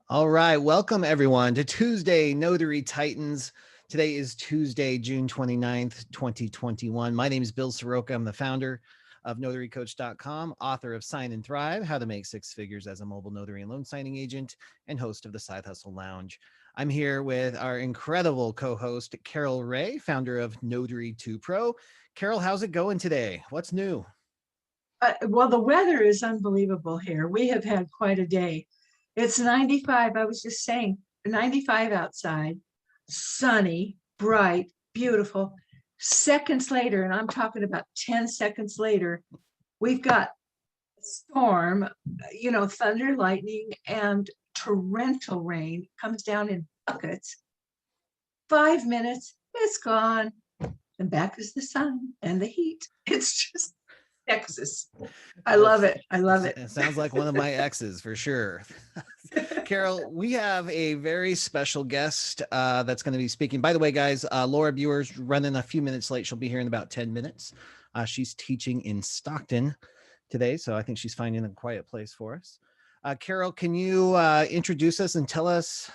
All right, welcome everyone to Tuesday Notary Titans. Today is Tuesday, June 29th, 2021. My name is Bill Soroka. I'm the founder of notarycoach.com, author of Sign and Thrive, How to Make Six Figures as a Mobile Notary and Loan Signing Agent, and host of the Side Hustle Lounge. I'm here with our incredible co-host, Carol Ray, founder of Notary 2 Pro. Carol, how's it going today? What's new? Well, the weather is unbelievable here. We have had quite a day. It's 95. I was just saying, 95 outside, sunny, bright, beautiful. Seconds later, and I'm talking about 10 seconds later, we've got a storm, thunder, lightning, and torrential rain comes down in buckets. 5 minutes, it's gone. And back is the sun and the heat. It's just Texas. I love it. I love it. It sounds like one of my exes for sure. Carol, we have a very special guest that's going to be speaking. By the way, guys, Laura Biewer's running a few minutes late. She'll be here in about 10 minutes. She's teaching in Stockton today, so I think she's finding a quiet place for us. Carol, can you introduce us and tell us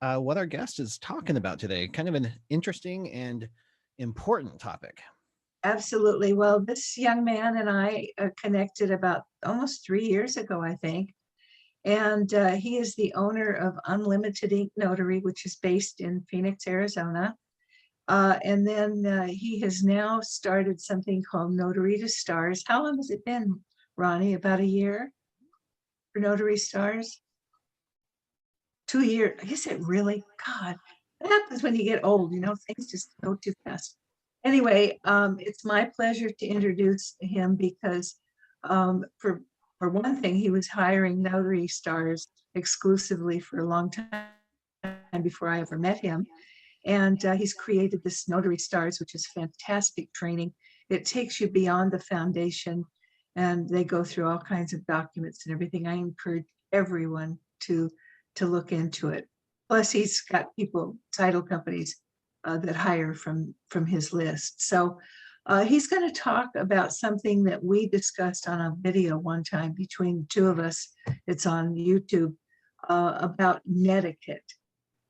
what our guest is talking about today? Kind of an interesting and important topic. Absolutely. Well, this young man and I connected about almost 3 years ago, I think. And he is the owner of Unlimited Ink Notary, which is based in Phoenix, Arizona. And then he has now started something called Notary to Stars. How long has it been, Ronnie? About a year for Notary Stars? 2 years. Is it really? God, what happens when you get old? Things just go too fast. Anyway, it's my pleasure to introduce him because for one thing, he was hiring Notary Stars exclusively for a long time before I ever met him. And he's created this Notary Stars, which is fantastic training. It takes you beyond the foundation, and they go through all kinds of documents and everything. I encourage everyone to look into it. Plus, he's got people, title companies that hire from his list. So he's going to talk about something that we discussed on a video one time between the two of us. It's on YouTube about netiquette.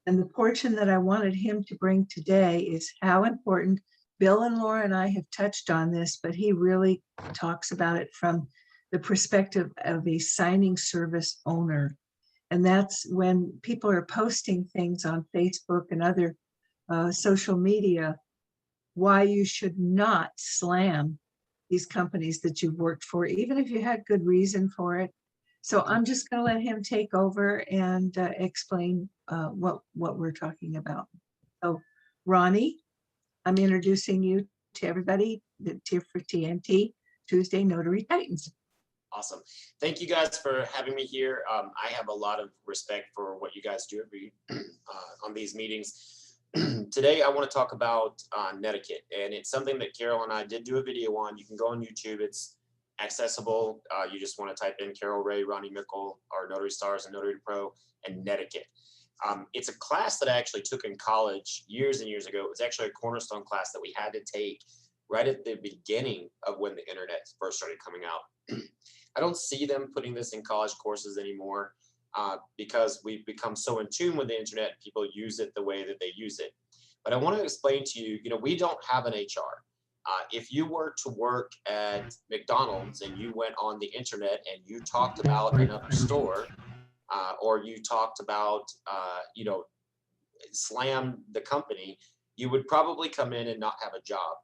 And the portion that I wanted him to bring today is how important. Bill and Laura and I have touched on this, but he really talks about it from the perspective of a signing service owner. And that's when people are posting things on Facebook and other social media, why you should not slam these companies that you've worked for, even if you had good reason for it. So I'm just going to let him take over and explain what we're talking about. So Ronnie, I'm introducing you to everybody for TNT, Tuesday Notary Titans. Awesome. Thank you guys for having me here. I have a lot of respect for what you guys do every on these meetings. Today, I want to talk about netiquette, and it's something that Carol and I did do a video on. You can go on YouTube. It's accessible. You just want to type in Carol Ray, Ronnie Mickle, or Notary Stars and Notary Pro, and netiquette. It's a class that I actually took in college years and years ago. It was actually a cornerstone class that we had to take right at the beginning of when the internet first started coming out. I don't see them putting this in college courses anymore. Because we've become so in tune with the internet, people use it the way that they use it. But I want to explain to you, we don't have an HR. If you were to work at McDonald's and you went on the internet and you talked about another store, or you talked about, slam the company, you would probably come in and not have a job.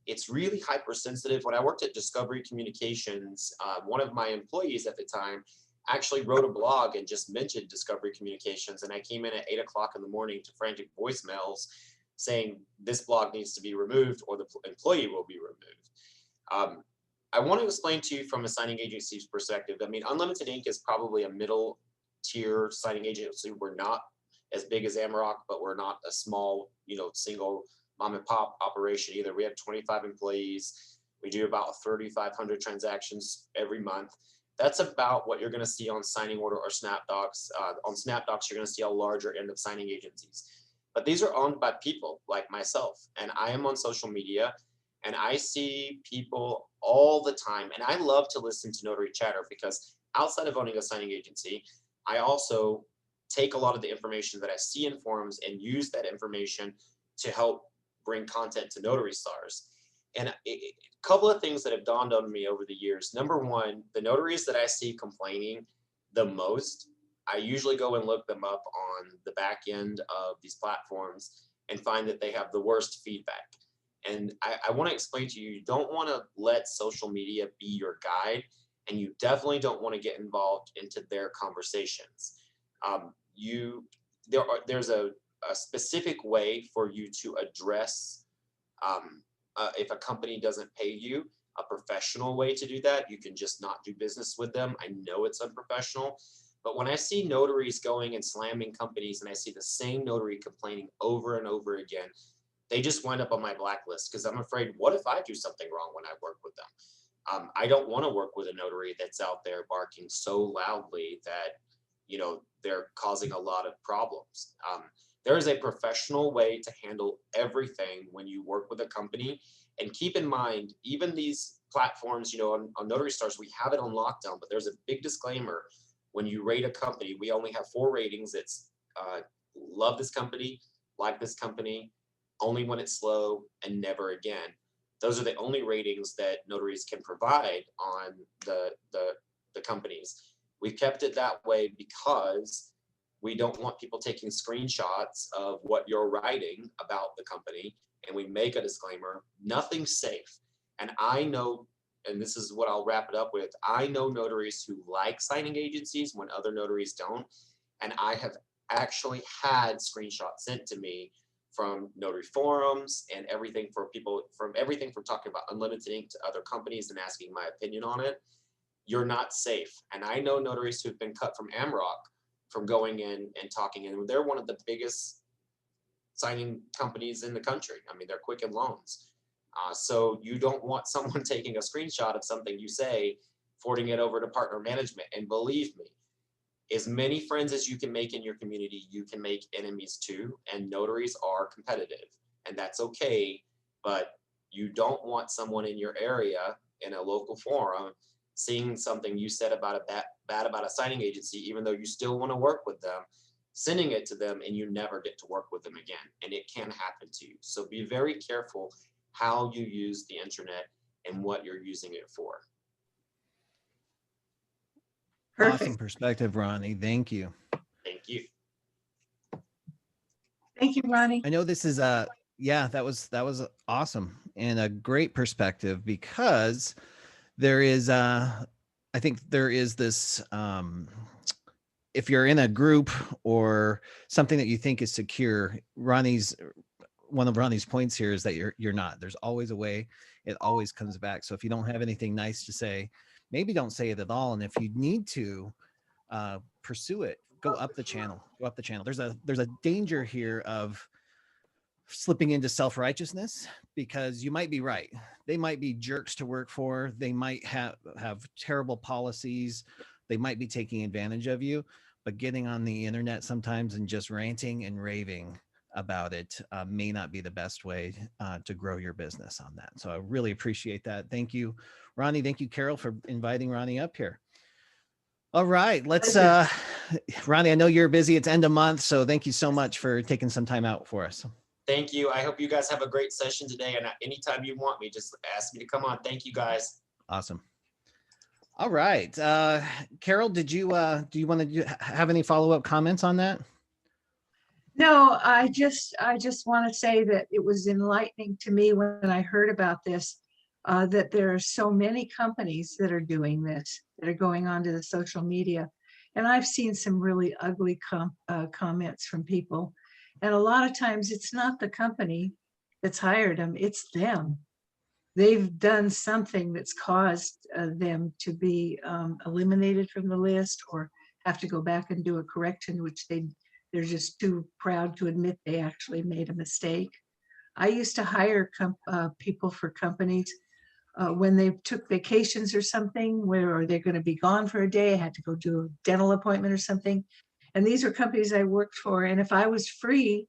It's really hypersensitive. When I worked at Discovery Communications, one of my employees at the time actually wrote a blog and just mentioned Discovery Communications, and I came in at 8 o'clock in the morning to frantic voicemails saying this blog needs to be removed or the employee will be removed. I want to explain to you from a signing agency's perspective. I mean, Unlimited Ink is probably a middle tier signing agency. We're not as big as Amarok, but we're not a small, single mom and pop operation either. We have 25 employees. We do about 3,500 transactions every month. That's about what you're going to see on Signing Order or SnapDocs. On SnapDocs, you're going to see a larger end of signing agencies. But these are owned by people like myself. And I am on social media, and I see people all the time. And I love to listen to Notary Chatter because outside of owning a signing agency, I also take a lot of the information that I see in forums and use that information to help bring content to Notary Stars. And a couple of things that have dawned on me over the years. Number one, the notaries that I see complaining the most, I usually go and look them up on the back end of these platforms and find that they have the worst feedback. And I want to explain to you, you don't want to let social media be your guide, and you definitely don't want to get involved into their conversations. There's a specific way for you to address if a company doesn't pay you, a professional way to do that. You can just not do business with them. I know it's unprofessional, but when I see notaries going and slamming companies, and I see the same notary complaining over and over again, they just wind up on my blacklist, because I'm afraid, what if I do something wrong when I work with them? I don't want to work with a notary that's out there barking so loudly that, you know, they're causing a lot of problems. There is a professional way to handle everything when you work with a company. And keep in mind, even these platforms, you know, on Notary Stars, we have it on lockdown, but there's a big disclaimer. When you rate a company, we only have 4 ratings. It's love this company, like this company, only when it's slow, and never again. Those are the only ratings that notaries can provide on the companies. We've kept it that way because we don't want people taking screenshots of what you're writing about the company, and we make a disclaimer, nothing's safe. And I know, and this is what I'll wrap it up with, I know notaries who like signing agencies when other notaries don't, and I have actually had screenshots sent to me from notary forums and everything, for people from everything from talking about unlimited ink to other companies and asking my opinion on it. You're not safe. And I know notaries who've been cut from Amrock from going in and talking, and they're one of the biggest signing companies in the country. I mean, they're Quicken Loans. So you don't want someone taking a screenshot of something you say, forwarding it over to partner management. And believe me, as many friends as you can make in your community, you can make enemies too. And notaries are competitive, and that's okay. But you don't want someone in your area in a local forum seeing something you said about bad about a signing agency, even though you still want to work with them, sending it to them, and you never get to work with them again. And it can happen to you. So be very careful how you use the internet and what you're using it for. Perfect. Awesome perspective, Ronnie. Thank you. Thank you. Thank you, Ronnie. I know this is yeah, that was awesome and a great perspective, because there is I think there is this if you're in a group or something that you think is secure, one of Ronnie's points here is that you're not. There's always a way. It always comes back. So if you don't have anything nice to say, maybe don't say it at all. And if you need to pursue it, go up the channel. There's a danger here of slipping into self-righteousness, because you might be right. They might be jerks to work for. They might have terrible policies. They might be taking advantage of you. But getting on the internet sometimes and just ranting and raving about it may not be the best way to grow your business on that. So I really appreciate that. Thank you, Ronnie. Thank you, Carol, for inviting Ronnie up here. All right, let's Ronnie, I know you're busy. It's end of month, so thank you so much for taking some time out for us. Thank you. I hope you guys have a great session today. And anytime you want me, just ask me to come on. Thank you, guys. Awesome. All right. Carol, do you want to have any follow-up comments on that? No, I just want to say that it was enlightening to me when I heard about this, that there are so many companies that are doing this, that are going onto the social media. And I've seen some really ugly comments from people. And a lot of times it's not the company that's hired them, it's them. They've done something that's caused them to be eliminated from the list, or have to go back and do a correction, which they're just too proud to admit they actually made a mistake. I used to hire people for companies when they took vacations or something, or they're going to be gone for a day. I had to go do a dental appointment or something. And these are companies I worked for. And if I was free,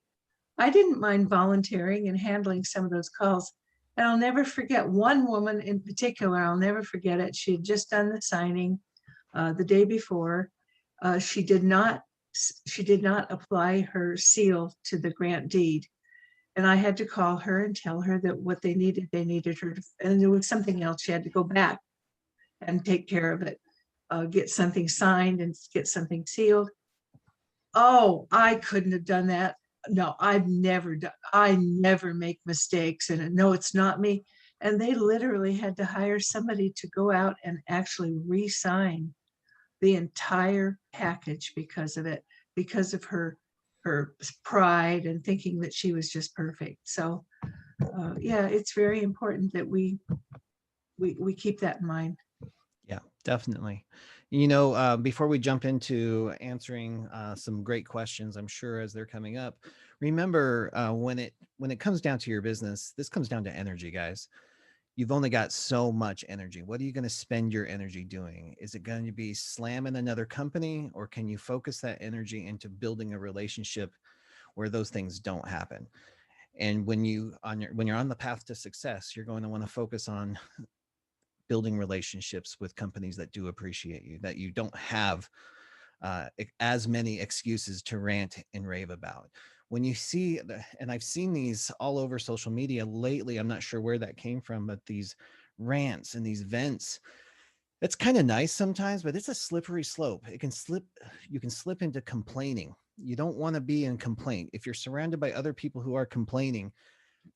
I didn't mind volunteering and handling some of those calls. And I'll never forget one woman in particular. I'll never forget it. She had just done the signing the day before. She did not she did not apply her seal to the grant deed. And I had to call her and tell her that what they needed her to, and there was something else. She had to go back and take care of it, get something signed and get something sealed. Oh, I couldn't have done that. No, I never make mistakes. And no, it's not me. And they literally had to hire somebody to go out and actually re-sign the entire package because of it, because of her pride and thinking that she was just perfect. So yeah, it's very important that we keep that in mind. Yeah, definitely. Before we jump into answering some great questions, I'm sure as they're coming up, remember when it comes down to your business, this comes down to energy, guys. You've only got so much energy. What are you going to spend your energy doing? Is it going to be slamming another company, or can you focus that energy into building a relationship where those things don't happen? And when you're on the path to success, you're going to want to focus on building relationships with companies that do appreciate you, that you don't have as many excuses to rant and rave about. When you see, and I've seen these all over social media lately, I'm not sure where that came from, but these rants and these vents, it's kind of nice sometimes, but it's a slippery slope. You can slip into complaining. You don't want to be in complaint. If you're surrounded by other people who are complaining,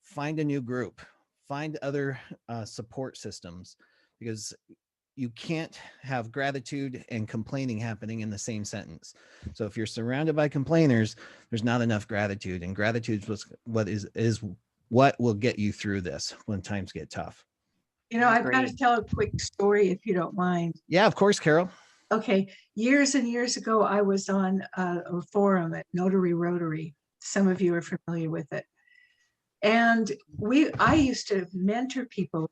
find a new group, find other support systems, because you can't have gratitude and complaining happening in the same sentence. So if you're surrounded by complainers, there's not enough gratitude, and gratitude is what will get you through this when times get tough. I've got to tell a quick story if you don't mind. Yeah, of course, Carol. Okay, years and years ago, I was on a forum at Notary Rotary. Some of you are familiar with it. And I used to mentor people.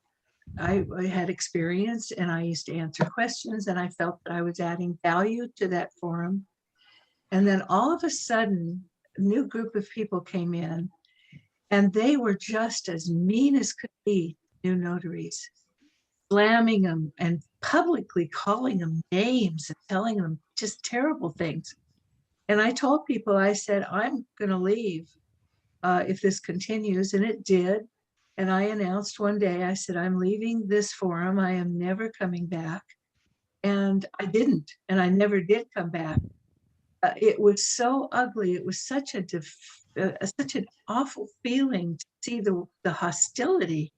I had experience, and I used to answer questions, and I felt that I was adding value to that forum. And then all of a sudden, a new group of people came in, and they were just as mean as could be, new notaries, slamming them and publicly calling them names and telling them just terrible things. And I told people, I said, I'm going to leave if this continues. And it did. And I announced one day, I said, I'm leaving this forum. I am never coming back. And I didn't. And I never did come back. It was so ugly. It was such such an awful feeling to see the hostility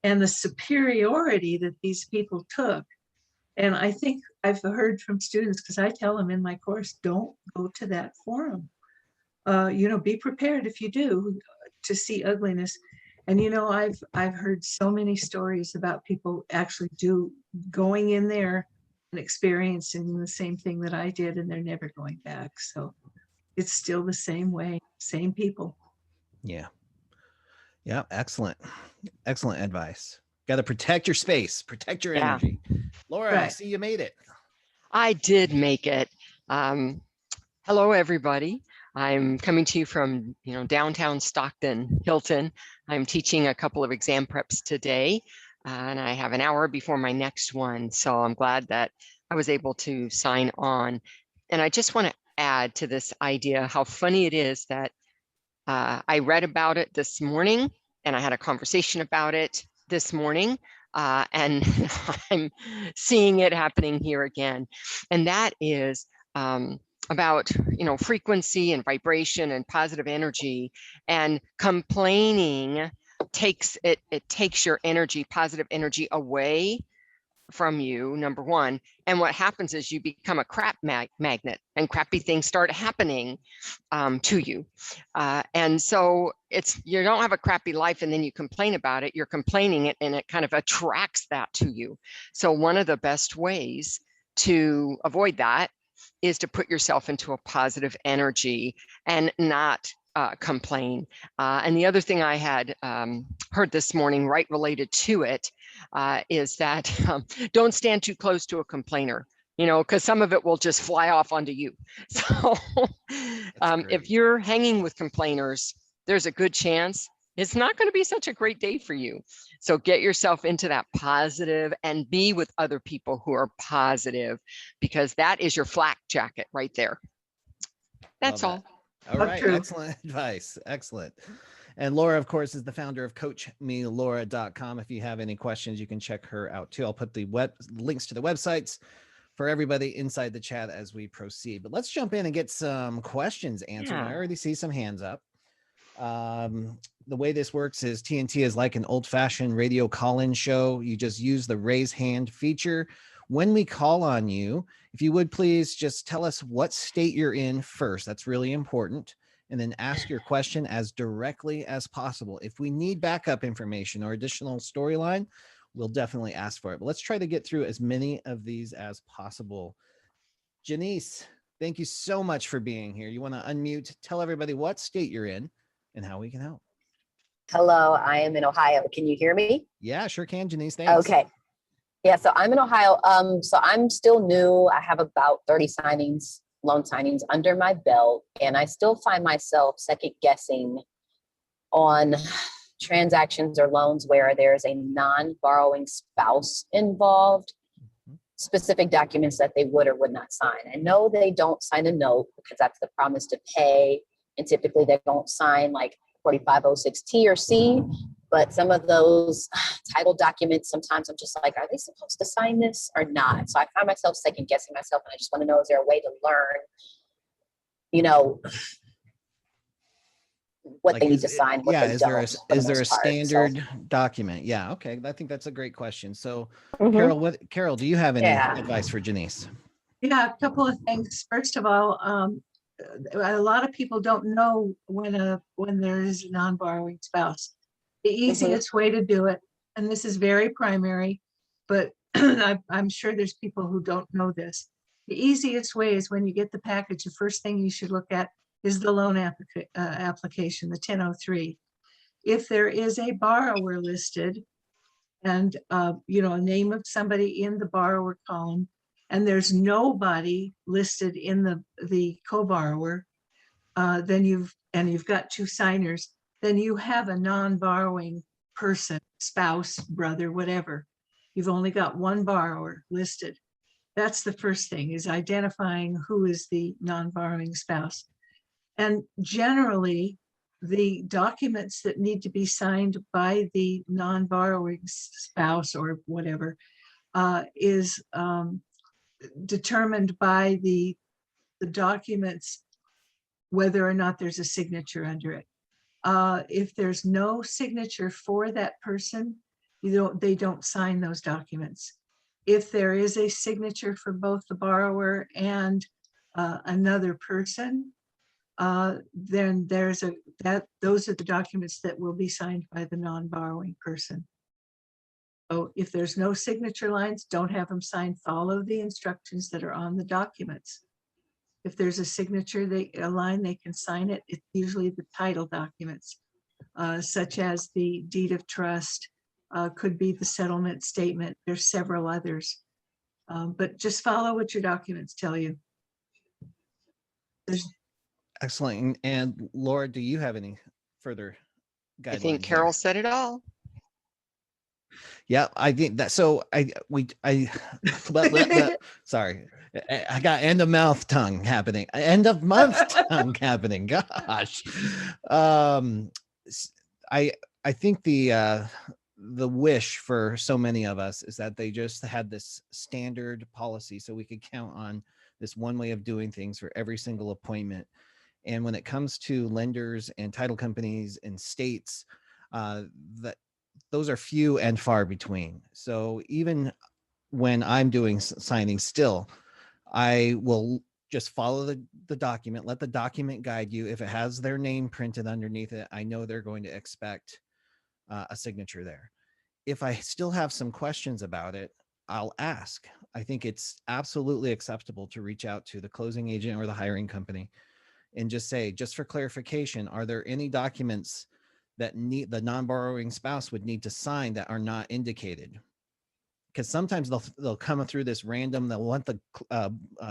and the superiority that these people took. And I think I've heard from students, because I tell them in my course, don't go to that forum. Be prepared if you do to see ugliness. And I've heard so many stories about people actually going in there and experiencing the same thing that I did, and they're never going back. So it's still the same way, same people. Yeah. Yeah. Excellent advice. Got to protect your space, protect your energy. Laura, right. I see you made it. I did make it. Hello, everybody. I'm coming to you from downtown Stockton, Hilton. I'm teaching a couple of exam preps today, and I have an hour before my next one. So I'm glad that I was able to sign on. And I just want to add to this idea how funny it is that I read about it this morning, and I had a conversation about it this morning, and I'm seeing it happening here again. And that is about frequency and vibration and positive energy, and complaining takes your energy, positive energy, away from you, number one. And what happens is you become a crap magnet, and crappy things start happening to you. And so you don't have a crappy life and then you complain about it. You're complaining it, and it kind of attracts that to you. So one of the best ways to avoid that is to put yourself into a positive energy and not complain. And the other thing I had heard this morning, right related to it, is that don't stand too close to a complainer, because some of it will just fly off onto you. So if you're hanging with complainers, there's a good chance it's not going to be such a great day for you. So get yourself into that positive and be with other people who are positive, because that is your flak jacket right there. That's Love all. that. All Not right. true. Excellent advice. Excellent. And Laura, of course, is the founder of CoachMeLaura.com. If you have any questions, you can check her out too. I'll put the links to the websites for everybody inside the chat as we proceed. But let's jump in and get some questions answered. Yeah. I already see some hands up. The way this works is TNT is like an old-fashioned radio call-in show. You just use the raise hand feature. When we call on you, if you would please just tell us what state you're in first. That's really important. And then ask your question as directly as possible. If we need backup information or additional storyline, we'll definitely ask for it. But let's try to get through as many of these as possible. Janice, thank you so much for being here. You want to unmute, tell everybody what state you're in and how we can help. Hello, I am in Ohio. Can you hear me? Yeah, sure can, Janice. Thanks. Okay. Yeah, so I'm in Ohio. So I'm still new. I have about 30 signings, loan signings under my belt, and I still find myself second guessing on transactions or loans where there's a non-borrowing spouse involved, specific documents that they would or would not sign. I know they don't sign a note because that's the promise to pay, and typically they don't sign like 4506T or C, but some of those title documents, sometimes I'm just like, are they supposed to sign this or not? So I find myself second guessing myself, and I just want to know, is there a way to learn, you know, what Like, they need to sign, what they is don't, there for the is there a most part. standard document? Yeah, okay. I think that's a great question. So Mhm. Carol, do you have any Yeah. advice for Janice? Yeah, a couple of things. First of all, a lot of people don't know when there is a non-borrowing spouse. The easiest way to do it, and this is very primary, but I'm sure there's people who don't know this. The easiest way is when you get the package, the first thing you should look at is the loan application, the 1003. If there is a borrower listed and a name of somebody in the borrower column, and there's nobody listed in the co-borrower, then you've got two signers, then you have a non-borrowing person, spouse, brother, whatever. You've only got one borrower listed. That's the first thing, is identifying who is the non-borrowing spouse. And generally, the documents that need to be signed by the non-borrowing spouse or whatever is determined by the documents, whether or not there's a signature under it. If there's no signature for that person, they don't sign those documents. If there is a signature for both the borrower and another person, then those are the documents that will be signed by the non-borrowing person. So if there's no signature lines, don't have them signed. Follow the instructions that are on the documents. If there's a signature, a line, they can sign it. It's usually the title documents, such as the deed of trust, could be the settlement statement. There's several others, but just follow what your documents tell you. Excellent. And Laura, do you have any further guidelines? I think Carol said it all. Yeah, I think that. So sorry, I got end of mouth tongue happening. End of month tongue happening. Gosh, I think the wish for so many of us is that they just had this standard policy, so we could count on this one way of doing things for every single appointment. And when it comes to lenders and title companies and states, that those are few and far between. So even when I'm doing signing still, I will just follow the document, let the document guide you. If it has their name printed underneath it, I know they're going to expect a signature there. If I still have some questions about it, I'll ask. I think it's absolutely acceptable to reach out to the closing agent or the hiring company and just say, just for clarification, are there any documents that the non-borrowing spouse would need to sign that are not indicated? Because sometimes they'll come through this random, they'll want the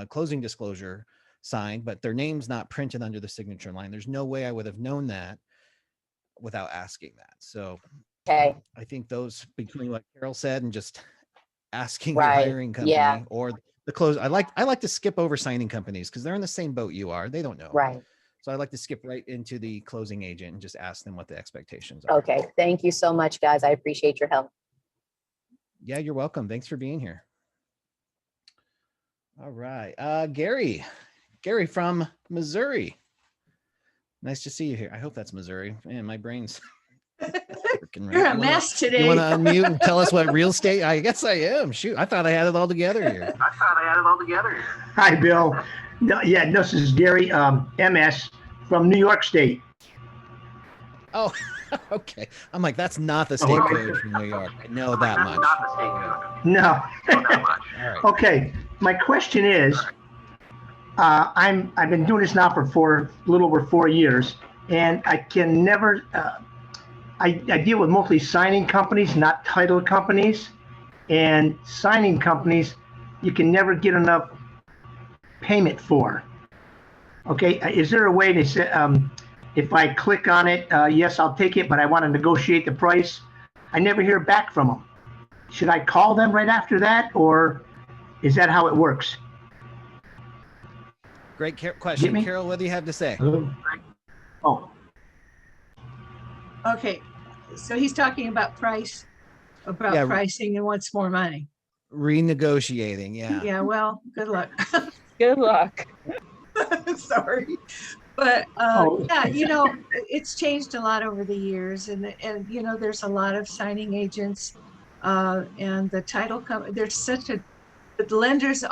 closing disclosure signed, but their name's not printed under the signature line. There's no way I would have known that without asking that. So Okay. I think those, between what Carol said and just asking your Right. hiring company Yeah. or the close. I like to skip over signing companies because they're in the same boat you are. They don't know. Right. So I like to skip right into the closing agent and just ask them what the expectations are. Okay. Thank you so much, guys. I appreciate your help. Yeah, you're welcome. Thanks for being here. All right. Gary from Missouri. Nice to see you here. I hope that's Missouri. Man, my brain's working right. You're a mess today. You want to unmute and tell us what real estate? I guess I am. Shoot, I thought I had it all together here. Hi, Bill. No, yeah, this is Gary, MS from New York State. Oh, okay. I'm like, that's not the state code from New York. I know that much. No. All right. Okay, my question is, I've been doing this now for a little over 4 years, and I can never. I deal with mostly signing companies, not title companies, and signing companies you can never get enough payment for. Okay, is there a way to say, if I click on it, yes, I'll take it, but I want to negotiate the price? I never hear back from them. Should I call them right after that, or is that how it works? Great question. me? Carol, what do you have to say? Oh, Okay, so he's talking about Yeah. pricing and wants more money. Renegotiating. Yeah. Yeah, well, good luck. Good luck. Sorry. But Oh. yeah, it's changed a lot over the years, and there's a lot of signing agents, and the title company. The lenders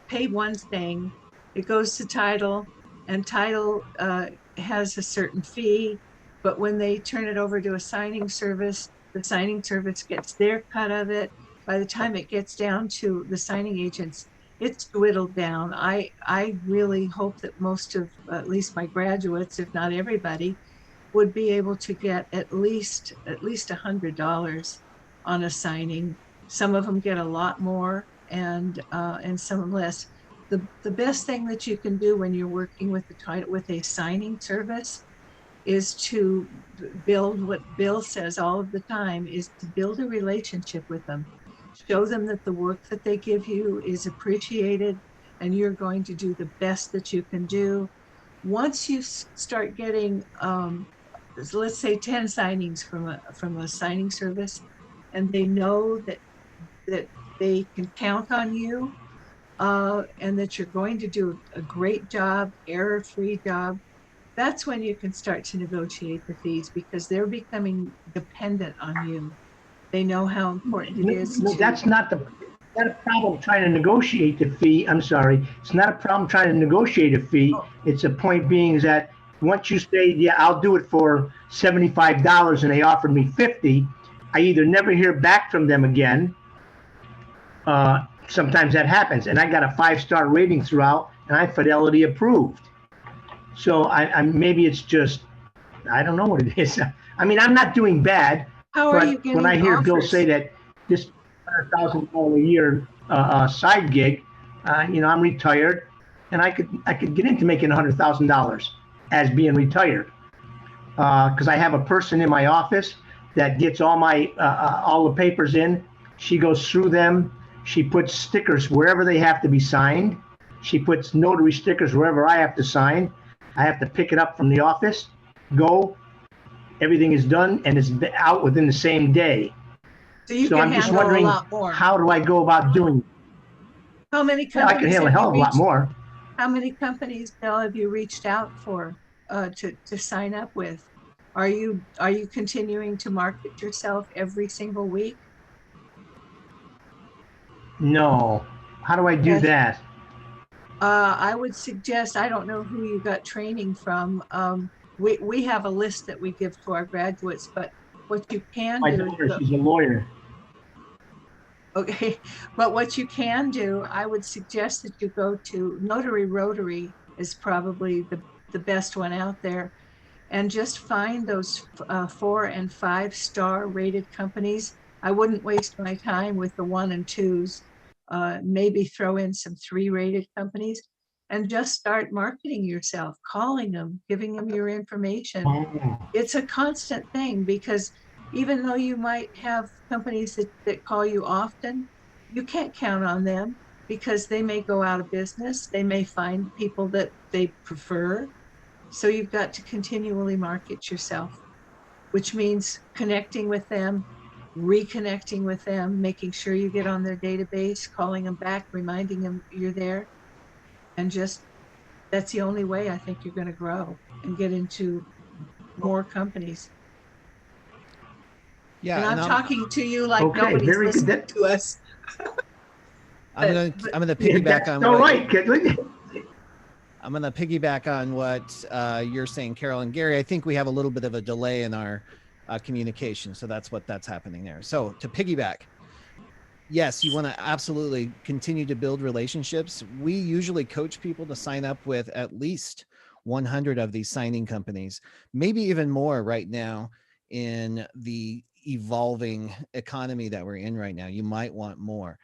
pay one thing, it goes to title, and title has a certain fee, but when they turn it over to a signing service, the signing service gets their cut of it. By the time it gets down to the signing agents, it's dwindled down. I really hope that most of, at least my graduates, if not everybody, would be able to get at least $100 on a signing. Some of them get a lot more, and some less. The best thing that you can do when you're working with a signing service is to build what Bill says all of the time, is to build a relationship with them. Show them that the work that they give you is appreciated and you're going to do the best that you can do. Once you start getting, let's say 10 signings from a signing service, and they know that they can count on you, and that you're going to do a great job, error-free job, that's when you can start to negotiate the fees, because they're becoming dependent on you. They know how important it is. No, that's not a problem trying to negotiate the fee. I'm sorry. It's not a problem trying to negotiate a fee. It's a point being is that once you say, yeah, I'll do it for $75 and they offered me $50, I either never hear back from them again. Sometimes that happens. And I got a 5-star rating throughout and I'm Fidelity approved. So I maybe it's just, I don't know what it is. I mean, I'm not doing bad. How are you getting when I hear offers? Bill say that this $100,000 a year side gig, I'm retired, and I could get into making $100,000 as being retired, because I have a person in my office that gets all my all the papers in. She goes through them. She puts stickers wherever they have to be signed. She puts notary stickers wherever I have to sign. I have to pick it up from the office, go. Everything is done and it's out within the same day. So I'm just wondering, a lot more. how do I go about doing it? How many Yeah, I companies? can handle a have hell of you a lot reached- more. How many companies, Bill, have you reached out for to sign up with? Are you continuing to market yourself every single week? No. How do I do Yes. that? I would suggest, I don't know who you got training from. We have a list that we give to our graduates, but what you can My do. daughter, she's a lawyer. Okay, but what you can do, I would suggest that you go to Notary Rotary is probably the best one out there, and just find those 4 and 5-star rated companies. I wouldn't waste my time with the 1 and 2s. Maybe throw in some 3 rated companies and just start marketing yourself, calling them, giving them your information. Oh. It's a constant thing, because even though you might have companies that call you often, you can't count on them. because they may go out of business. They may find people that they prefer. So you've got to continually market yourself, which means connecting with them, reconnecting with them, making sure you get on their database, calling them back, reminding them you're there. And just that's the only way I think you're going to grow and get into more companies. Yeah, And and I'm talking to you like Okay, nobody's very good. listening to us. I'm gonna Yeah, piggyback that's on all what right. I'm gonna piggyback on what you're saying, Carol and Gary. I think we have a little bit of a delay in our communication, so that's happening there. So to piggyback, yes, you want to absolutely continue to build relationships. We usually coach people to sign up with at least 100 of these signing companies, maybe even more right now in the evolving economy that we're in right now. You might want more.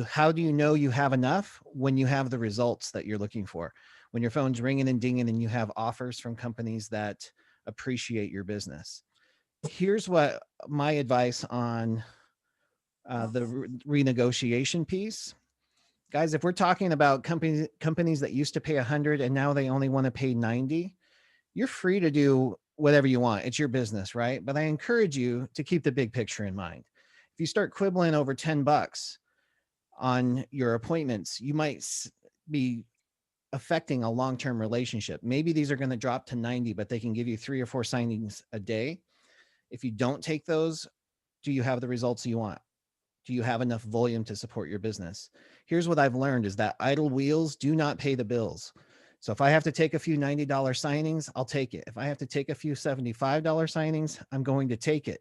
How do you know you have enough? When you have the results that you're looking for, when your phone's ringing and dinging and you have offers from companies that appreciate your business. Here's what my advice on the renegotiation piece. Guys, if we're talking about companies that used to pay 100 and now they only want to pay 90, you're free to do whatever you want. It's your business, right? But I encourage you to keep the big picture in mind. If you start quibbling over $10 on your appointments, you might be affecting a long-term relationship. Maybe these are going to drop to 90, but they can give you 3 or 4 signings a day. If you don't take those, do you have the results you want? Do you have enough volume to support your business? Here's what I've learned is that idle wheels do not pay the bills. So if I have to take a few $90 signings, I'll take it. If I have to take a few $75 signings, I'm going to take it.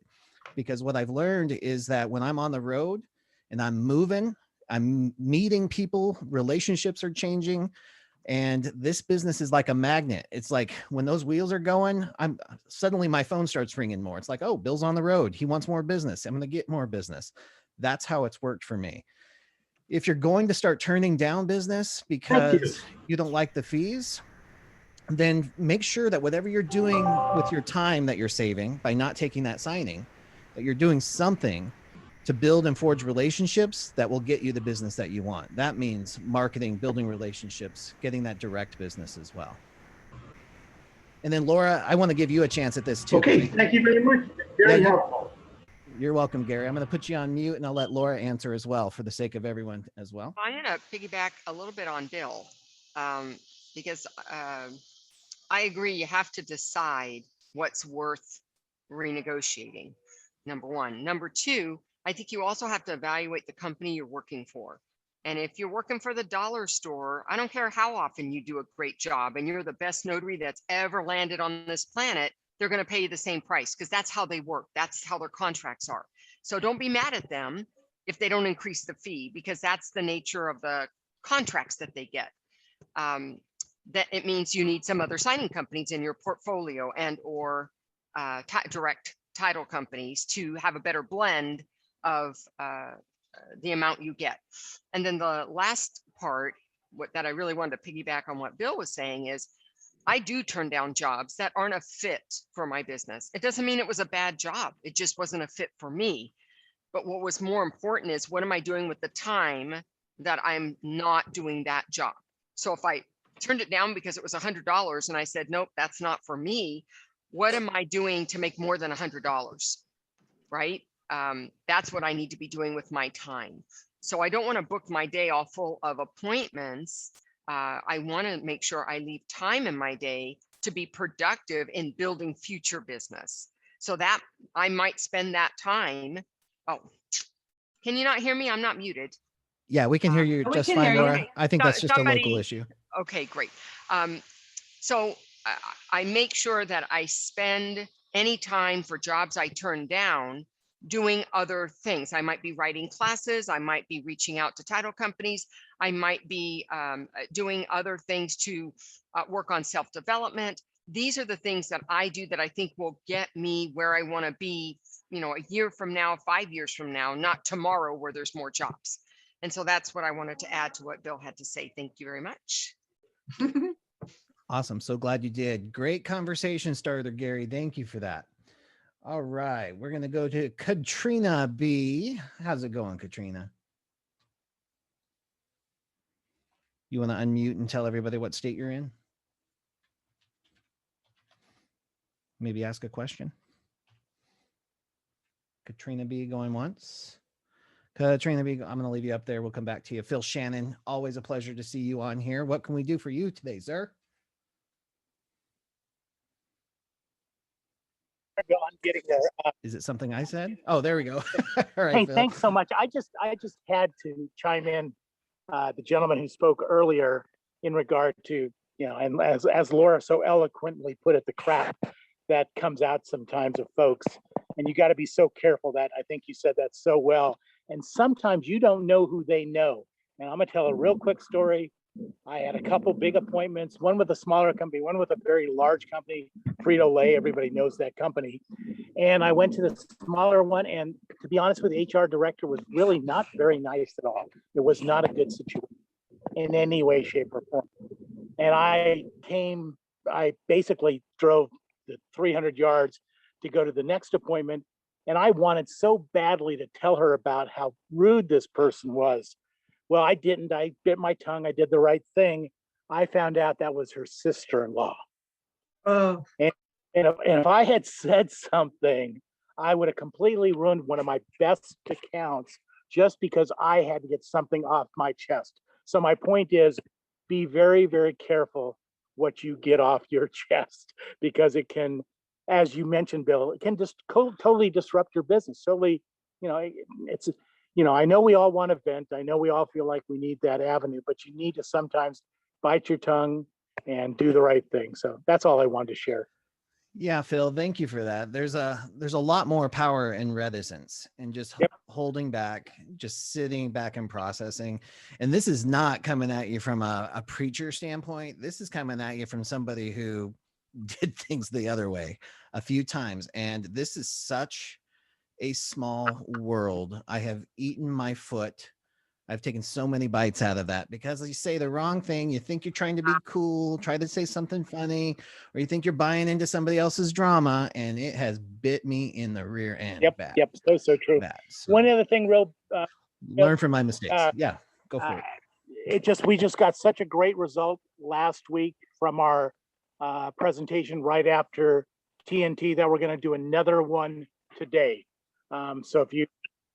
Because what I've learned is that when I'm on the road and I'm moving, I'm meeting people, relationships are changing, and this business is like a magnet. It's like when those wheels are going, suddenly my phone starts ringing more. It's like, oh, Bill's on the road. He wants more business. I'm going to get more business. That's how it's worked for me. If you're going to start turning down business because you don't like the fees, then make sure that whatever you're doing with your time that you're saving by not taking that signing, that you're doing something to build and forge relationships that will get you the business that you want. That means marketing, building relationships, getting that direct business as well. And then Laura, I want to give you a chance at this too. Okay, thank you very much. Very helpful. You're welcome, Gary. I'm going to put you on mute and I'll let Laura answer as well for the sake of everyone as well. I'm going to piggyback a little bit on Bill because I agree. You have to decide what's worth renegotiating. Number one. Number two, I think you also have to evaluate the company you're working for. And if you're working for the dollar store, I don't care how often you do a great job and you're the best notary that's ever landed on this planet, they're going to pay you the same price because that's how they work. That's how their contracts are. So don't be mad at them if they don't increase the fee, because that's the nature of the contracts that they get. That it means you need some other signing companies in your portfolio and or direct title companies to have a better blend of the amount you get. And then the last part, that I really wanted to piggyback on what Bill was saying is, I do turn down jobs that aren't a fit for my business. It doesn't mean it was a bad job. It just wasn't a fit for me. But what was more important is, what am I doing with the time that I'm not doing that job? So if I turned it down because it was $100 and I said, nope, that's not for me, what am I doing to make more than $100? Right? That's what I need to be doing with my time. So I don't want to book my day all full of appointments. I want to make sure I leave time in my day to be productive in building future business. So that I might spend that time. Oh, can you not hear me? I'm not muted. Yeah, we can hear you just fine, Laura. I think that's just a local issue. Okay, great. So I make sure that I spend any time for jobs I turn down doing other things. I might be writing classes. I might be reaching out to title companies. I might be doing other things to work on self-development. These are the things that I do that I think will get me where I want to be, a year from now, 5 years from now, not tomorrow where there's more jobs. And so that's what I wanted to add to what Bill had to say. Thank you very much. Awesome. So glad you did. Great conversation starter, Gary. Thank you for that. All right. We're going to go to Katrina B. How's it going, Katrina? You want to unmute and tell everybody what state you're in? Maybe ask a question. Katrina B going once. Katrina B, I'm going to leave you up there. We'll come back to you. Phil Shannon, always a pleasure to see you on here. What can we do for you today, sir? I'm getting there. Is it something I said? Oh, there we go. All right, Hey, Phil. thanks so much. I just had to chime in. The gentleman who spoke earlier in regard to, you know, and as Laura so eloquently put it, the crap that comes out sometimes of folks, and you got to be so careful. That I think you said that so well. And sometimes you don't know who they know. And I'm gonna tell a real quick story. I had a couple big appointments, one with a smaller company, one with a very large company, Frito-Lay, everybody knows that company. And I went to the smaller one, and to be honest with you, the HR director was really not very nice at all. It was not a good situation in any way, shape, or form. And I basically drove the 300 yards to go to the next appointment. And I wanted so badly to tell her about how rude this person was. Well, I didn't. I bit my tongue. I did the right thing. I found out that was her sister-in-law. Oh, And if I had said something, I would have completely ruined one of my best accounts just because I had to get something off my chest. So my point is, be very, very careful what you get off your chest, because it can, as you mentioned, Bill, it can just totally disrupt your business. Totally, you know, it's, you know, I know we all want to vent. I know we all feel like we need that avenue, but you need to sometimes bite your tongue and do the right thing. So that's all I wanted to share. Yeah, Phil, thank you for that. There's a lot more power in reticence and just holding back, just sitting back and processing. And this is not coming at you from a preacher standpoint. This is coming at you from somebody who did things the other way a few times. And this is such a small world. I have eaten my foot. I've taken so many bites out of that because you say the wrong thing. You think you're trying to be cool, try to say something funny, or you think you're buying into somebody else's drama, and it has bit me in the rear end. Yep. Bad. Yep. So true. Bad. So One other thing, learn from my mistakes. Yeah, go for it. We just got such a great result last week from our presentation right after TNT that we're going to do another one today. So if you,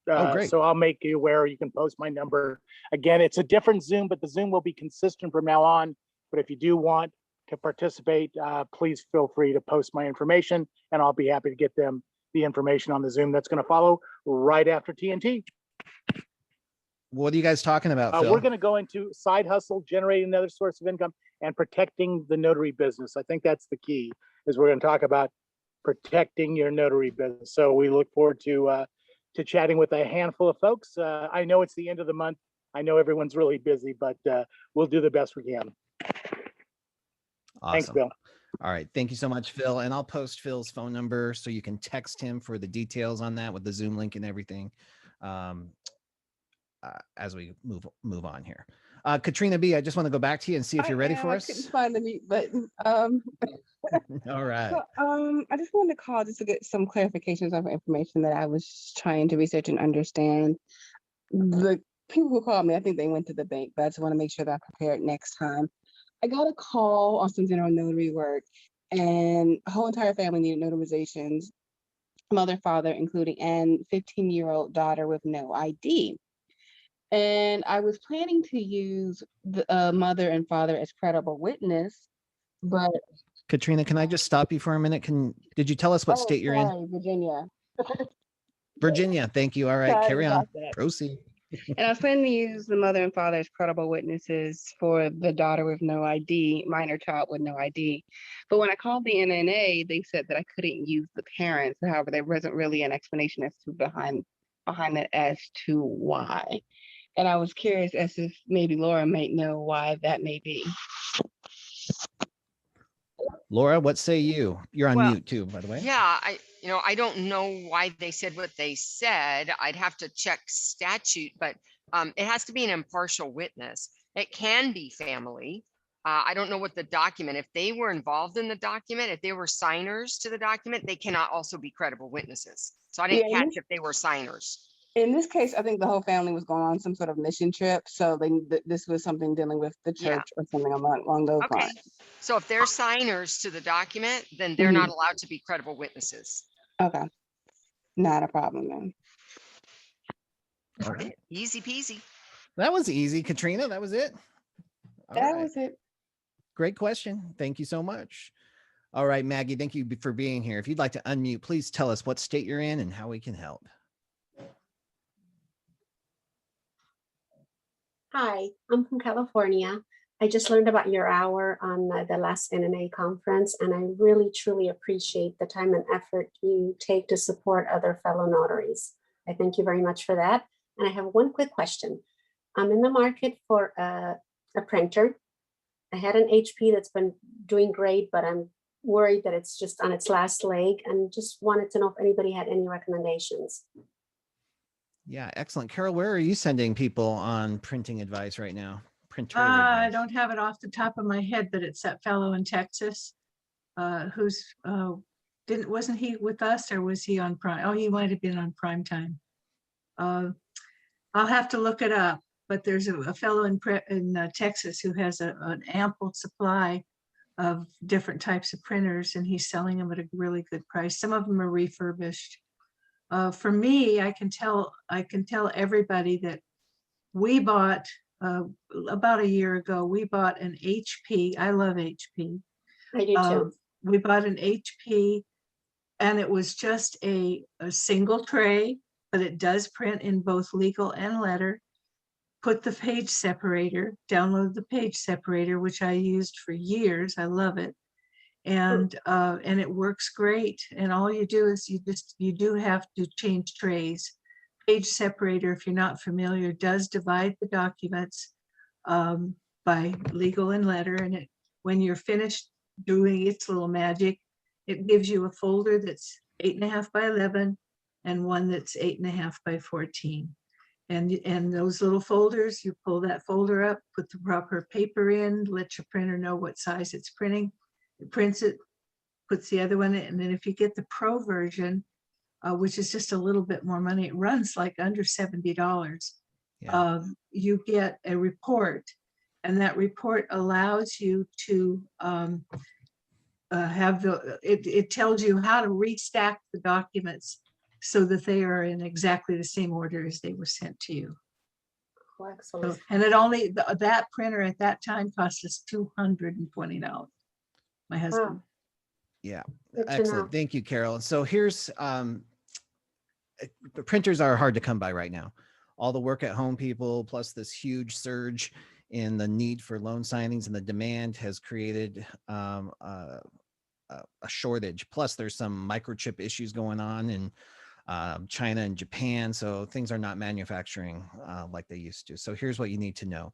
great. So I'll make you aware. You can post my number. Again, it's a different Zoom, but the Zoom will be consistent from now on. But if you do want to participate, please feel free to post my information, and I'll be happy to get them the information on the Zoom that's going to follow right after TNT. What are you guys talking about, Phil? We're going to go into side hustle, generating another source of income, and protecting the notary business. I think that's the key, is we're going to talk about protecting your notary business. So we look forward to chatting with a handful of folks. I know it's the end of the month. I know everyone's really busy, but we'll do the best we can. Awesome. Thanks, Bill. All right. Thank you so much, Phil. And I'll post Phil's phone number so you can text him for the details on that with the Zoom link and everything as we move on here. Katrina B, I just want to go back to you and see if you're ready for us. I couldn't find the mute button. All right. So, I just wanted to call just to get some clarifications of information that I was trying to research and understand. The people who called me, I think they went to the bank, but I just want to make sure that I'm prepared next time. I got a call on some general notary work, and a whole entire family needed notarizations, mother, father, including, and 15-year-old daughter with no ID. And I was planning to use the mother and father as credible witness, but Katrina, can I just stop you for a minute? Did you tell us what state you're in? Virginia. Virginia. Thank you. All right, Sorry carry on. about that. Proceed. And I was planning to use the mother and father as credible witnesses for the daughter with no ID, minor child with no ID. But when I called the NNA, they said that I couldn't use the parents. However, there wasn't really an explanation as to behind it as to why. And I was curious as if maybe Laura might know why that may be. Laura, what say you? You're on mute too, by the way. Yeah, I don't know why they said what they said. I'd have to check statute, but it has to be an impartial witness. It can be family. I don't know what the document, if they were involved in the document, if they were signers to the document, they cannot also be credible witnesses. So I didn't catch if they were signers. In this case, I think the whole family was going on some sort of mission trip. So this was something dealing with the Yeah. church or something along those Okay. lines. So if they're signers to the document, then they're not allowed to be credible witnesses. Okay. Not a problem then. All right. Easy peasy. That was easy, Katrina. That was it. All That right. was it. Great question. Thank you so much. All right, Maggie, thank you for being here. If you'd like to unmute, please tell us what state you're in and how we can help. Hi, I'm from California. I just learned about your hour on the last NNA conference, and I really truly appreciate the time and effort you take to support other fellow notaries. I thank you very much for that. And I have one quick question. I'm in the market for a printer. I had an HP that's been doing great, but I'm worried that it's just on its last leg, and just wanted to know if anybody had any recommendations. Yeah, excellent. Carol, where are you sending people on printing advice right now? Printer I advice. don't have it off the top of my head, but it's that fellow in Texas, who's, wasn't he with us, or was he on Prime? Oh, he might have been on Prime Time. I'll have to look it up, but there's a fellow in Texas who has an ample supply of different types of printers, and he's selling them at a really good price. Some of them are refurbished. For me, I can tell everybody that we bought about a year ago, we bought an HP. I love HP. I do too. We bought an HP, and it was just a single tray, but it does print in both legal and letter. Put the page separator, download the page separator, which I used for years. I love it. And it works great. And all you do is you do have to change trays. Page separator, if you're not familiar, does divide the documents by legal and letter. And when you're finished doing its little magic, it gives you a folder that's 8.5 by 11 and one that's 8.5 by 14. And those little folders, you pull that folder up, put the proper paper in, let your printer know what size it's printing. It prints it, puts the other one in, and then if you get the pro version, which is just a little bit more money, it runs like under $70. Yeah. You get a report, and that report allows you to it tells you how to restack the documents so that they are in exactly the same order as they were sent to you. Oh, excellent. So, and it only, that printer at that time cost us $220. My husband. Wow. Yeah, Good to know. excellent. Thank you, Carol. So here's, the printers are hard to come by right now. All the work at home people, plus this huge surge in the need for loan signings and the demand has created a shortage. Plus there's some microchip issues going on in China and Japan. So things are not manufacturing like they used to. So here's what you need to know.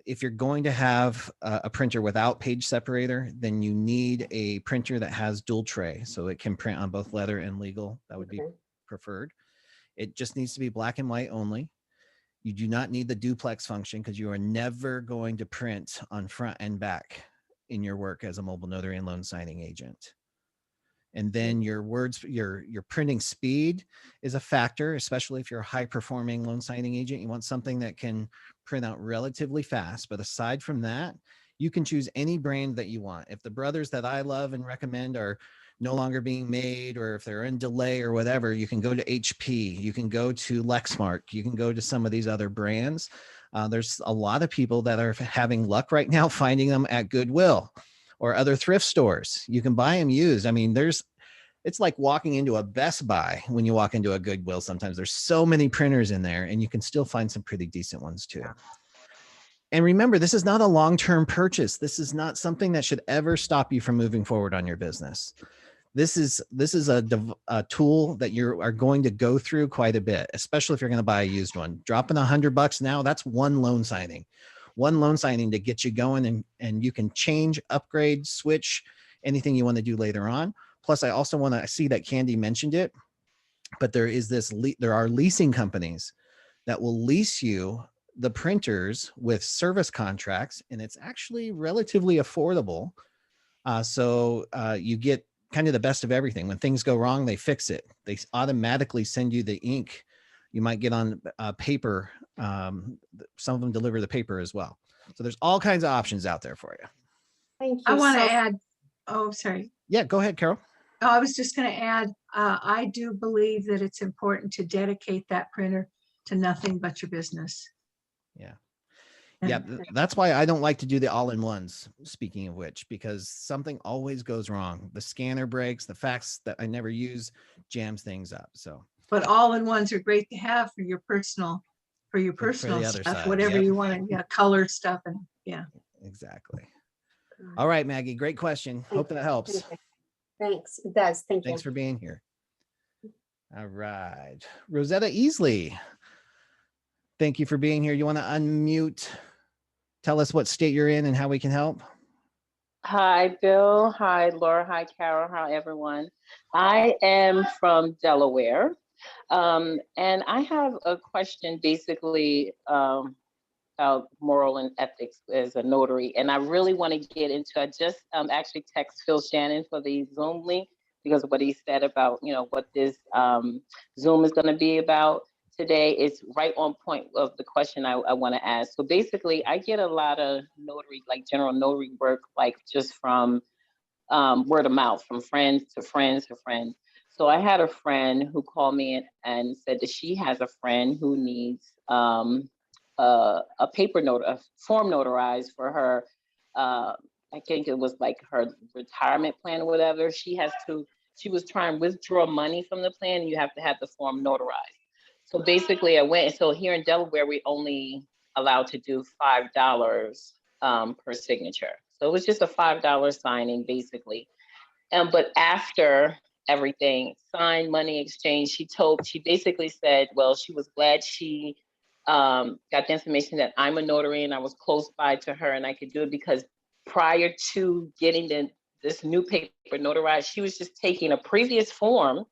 If you're going to have a printer without page separator, then you need a printer that has dual tray. So it can print on both letter and legal. That would be preferred. It just needs to be black and white only. You do not need the duplex function because you are never going to print on front and back in your work as a mobile notary and loan signing agent. And then your printing speed is a factor, especially if you're a high performing loan signing agent. You want something that can print out relatively fast. But aside from that, you can choose any brand that you want. If the brothers that I love and recommend are no longer being made, or if they're in delay or whatever, you can go to HP, you can go to Lexmark, you can go to some of these other brands. There's a lot of people that are having luck right now finding them at Goodwill or other thrift stores. You can buy them used. I mean, it's like walking into a Best Buy when you walk into a Goodwill. Sometimes there's so many printers in there, and you can still find some pretty decent ones too. And remember, this is not a long-term purchase. This is not something that should ever stop you from moving forward on your business. This is a tool that you are going to go through quite a bit, especially if you're going to buy a used one. Dropping $100 now, that's one loan signing to get you going, and you can change, upgrade, switch, anything you want to do later on. Plus, I also want to see that Candy mentioned it, but there are leasing companies that will lease you the printers with service contracts, and it's actually relatively affordable. So you get kind of the best of everything. When things go wrong, they fix it. They automatically send you the ink, You might get on paper. Some of them deliver the paper as well. So there's all kinds of options out there for you. Thank you. I want to so- add, oh, sorry. Yeah, go ahead, Carol. Oh, I was just going to add, I do believe that it's important to dedicate that printer to nothing but your business. Yeah. And- Yeah, that's why I don't like to do the all-in-ones, speaking of which, because something always goes wrong. The scanner breaks, the fax that I never use jams things up. So, But all-in-ones are great to have for your personal, the other stuff, side, whatever yep. you want to, yeah, color stuff and yeah. Exactly. All right, Maggie, great question. Hope that helps. Thanks. It does. Thank you. Thanks for being here. All right. Rosetta Easley, thank you for being here. You want to unmute? Tell us what state you're in and how we can help. Hi, Bill. Hi, Laura. Hi, Carol. Hi, everyone. I am from Delaware. And I have a question basically about moral and ethics as a notary. And I really want to get into, I just actually text Phil Shannon for the Zoom link because of what he said about, what this Zoom is going to be about today. It's right on point of the question I want to ask. So basically, I get a lot of notary, like general notary work, like just from word of mouth, from friends to friends to friends. So I had a friend who called me and said that she has a friend who needs a paper note, a form notarized for her. I think it was like her retirement plan or whatever. She was trying to withdraw money from the plan, and you have to have the form notarized. So basically I went, so here in Delaware, we only allowed to do $5 per signature. So it was just a $5 signing basically. But after everything, signed, money exchange, she basically said, well, she was glad she got the information that I'm a notary and I was close by to her and I could do it because prior to getting this new paper notarized, she was just taking a previous form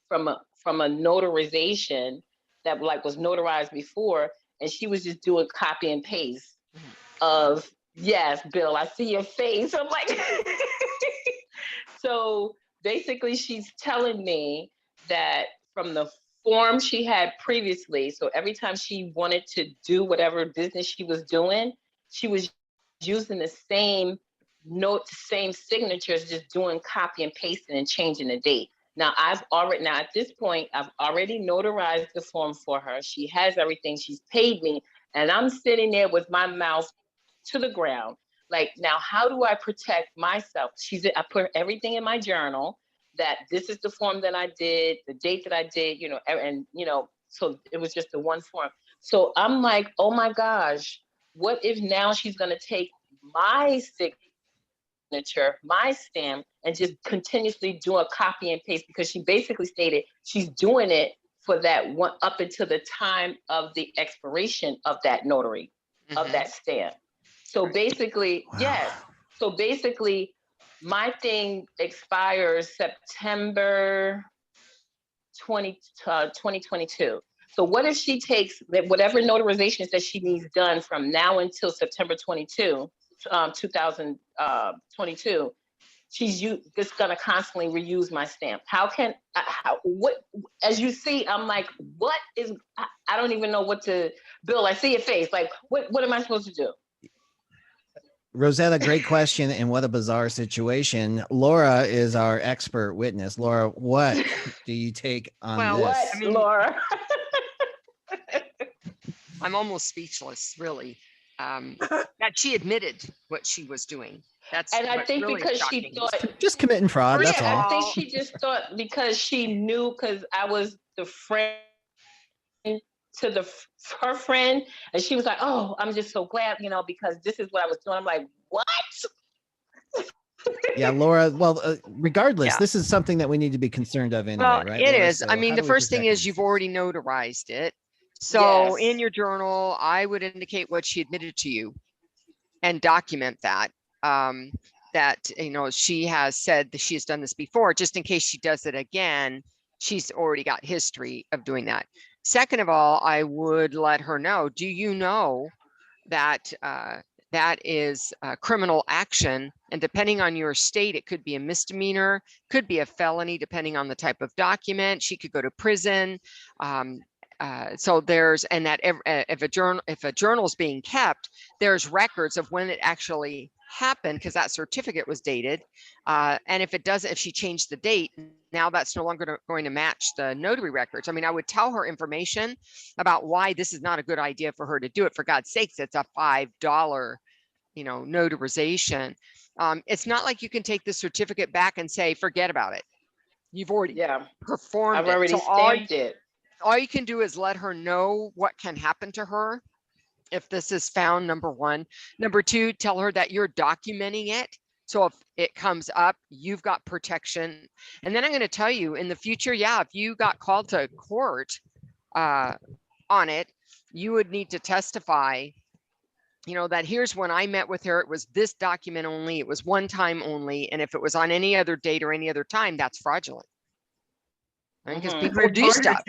from a notarization that was notarized before, and she was just doing copy and paste of, yes, Bill, I see your face. I'm like, so basically she's telling me that from the form she had previously, so every time she wanted to do whatever business she was doing, she was using the same note, same signatures, just doing copy and pasting and changing the date. Now at this point, I've already notarized the form for her. She has everything, she's paid me, and I'm sitting there with my mouth to the ground. Like, now how do I protect myself? I put everything in my journal that this is the form that I did, the date that I did, and so it was just the one form. So I'm like, oh my gosh, what if now she's gonna take my signature, my stamp, and just continuously do a copy and paste, because she basically stated she's doing it for that one up until the time of the expiration of that notary, of that stamp. So basically, Wow. yes. So basically, my thing expires September 2022. So what if she takes whatever notarizations that she needs done from now until September 2022, she's just gonna constantly reuse my stamp. As you see, I'm like, I don't even know what to, Bill, I see your face. Like, what am I supposed to do? Rosetta, great question. And what a bizarre situation. Laura is our expert witness. Laura, what do you take on this? What, Laura? I'm almost speechless, really. That she admitted what she was doing. And I think really because shocking. she thought, Just committing fraud. That's all. I think she just thought because she knew, because I was the friend to her friend, and she was like, oh, I'm just so glad, because this is what I was doing. I'm like, what? Yeah, Laura. Well, regardless, this is something that we need to be concerned of anyway, Well, right? it Laura? is. So I mean, how the do we first thing protect is these? you've already notarized it. So Yes. in your journal, I would indicate what she admitted to you and document that. That, she has said that she has done this before, just in case she does it again, she's already got history of doing that. Second of all, I would let her know, do you know that that is criminal action? And depending on your state, it could be a misdemeanor, could be a felony, depending on the type of document. She could go to prison. So there's, and that if a journal is being kept, there's records of when it actually happened, because that certificate was dated. And if it doesn't, if she changed the date, now that's no longer going to match the notary records. I mean, I would tell her information about why this is not a good idea for her to do it. For God's sakes, it's a $5, notarization. It's not like you can take the certificate back and say, forget about it. You've already performed I've it. already So stamped it. all you can do is let her know what can happen to her if this is found, number one. Number two, tell her that you're documenting it. So if it comes up, you've got protection. And then I'm going to tell you in the future, if you got called to court on it, you would need to testify, that here's when I met with her. It was this document only. It was one time only. And if it was on any other date or any other time, that's fraudulent. Because people do stuff.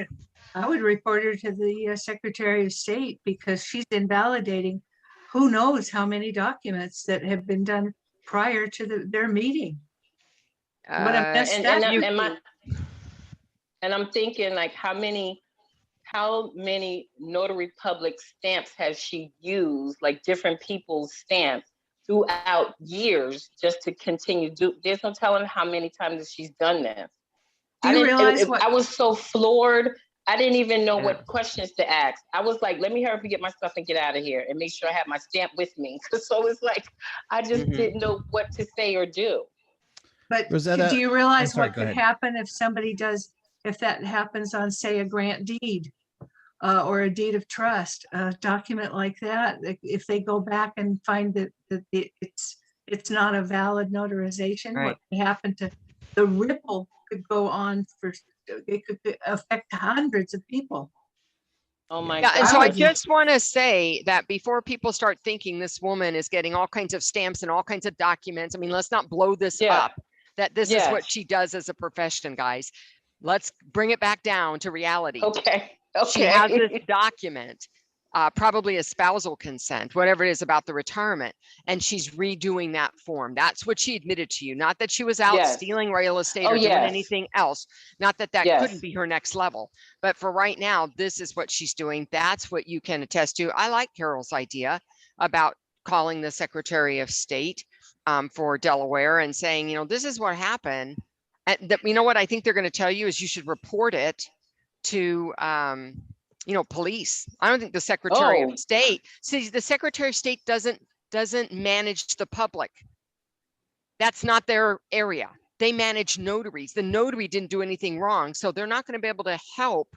I would report her to the Secretary of State, because she's invalidating who knows how many documents that have been done prior to their meeting. What a mess that would be. And I'm thinking, like, how many notary public stamps has she used, like different people's stamps throughout years, just to continue there's no telling how many times she's done this. Do you realize I was so floored. I didn't even know what questions to ask. I was like, let me hurry up and get my stuff and get out of here and make sure I have my stamp with me. So it's like, I just didn't know what to say or do. But Rosetta, do you realize sorry, what could happen if somebody if that happens on, say, a grant deed or a deed of trust, a document like that, if they go back and find that it's not a valid notarization, what could happen to the ripple could go on it could affect hundreds of people. Oh my God. And so I just want to say that before people start thinking this woman is getting all kinds of stamps and all kinds of documents, I mean, let's not blow this up, that this is what she does as a profession, guys. Let's bring it back down to reality. Okay. She has this document, probably a spousal consent, whatever it is about the retirement, and she's redoing that form. That's what she admitted to you. Not that she was out stealing real estate or doing anything else. Not that couldn't be her next level. But for right now, this is what she's doing. That's what you can attest to. I like Carol's idea about calling the Secretary of State for Delaware and saying, this is what happened. And you know what I think they're going to tell you is you should report it to police. I don't think the Secretary of State, see, the Secretary of State doesn't manage the public. That's not their area. They manage notaries. The notary didn't do anything wrong, so they're not going to be able to help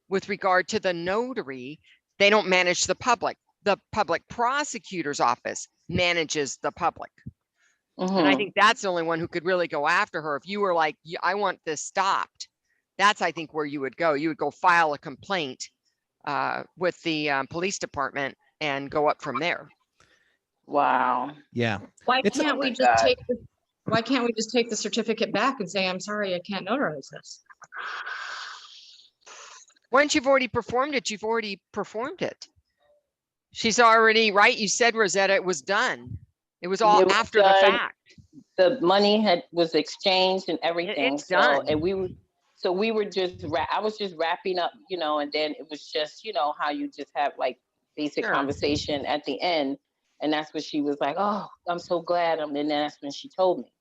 with regard to the notary. They don't manage the public. The public prosecutor's office manages the public. And I think that's the only one who could really go after her. If you were like, I want this stopped, that's, I think, where you would go. You would go file a complaint with the police department and go up from there. Wow. Yeah. Why can't we just take the certificate back and say, I'm sorry, I can't notarize this? Once you've already performed it, you've already performed it. She's already, right? You said, Rosetta, it was done. It was all after the fact. The money was exchanged and everything. It's done. And we were just, I was just wrapping up, and then it was just, how you just have like basic conversation at the end. And that's what she was like, oh, I'm so glad. And then that's when she told me.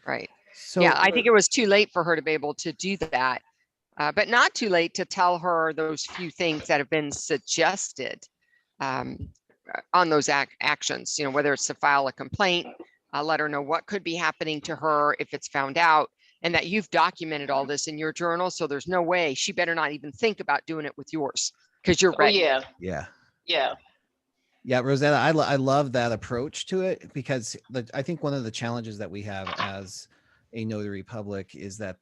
Right. So I think it was too late for her to be able to do that, but not too late to tell her those few things that have been suggested on those actions, whether it's to file a complaint, let her know what could be happening to her if it's found out, and that you've documented all this in your journal. So there's no way, she better not even think about doing it with yours, because you're ready. Yeah, Rosetta, I love that approach to it, because I think one of the challenges that we have as a notary public is that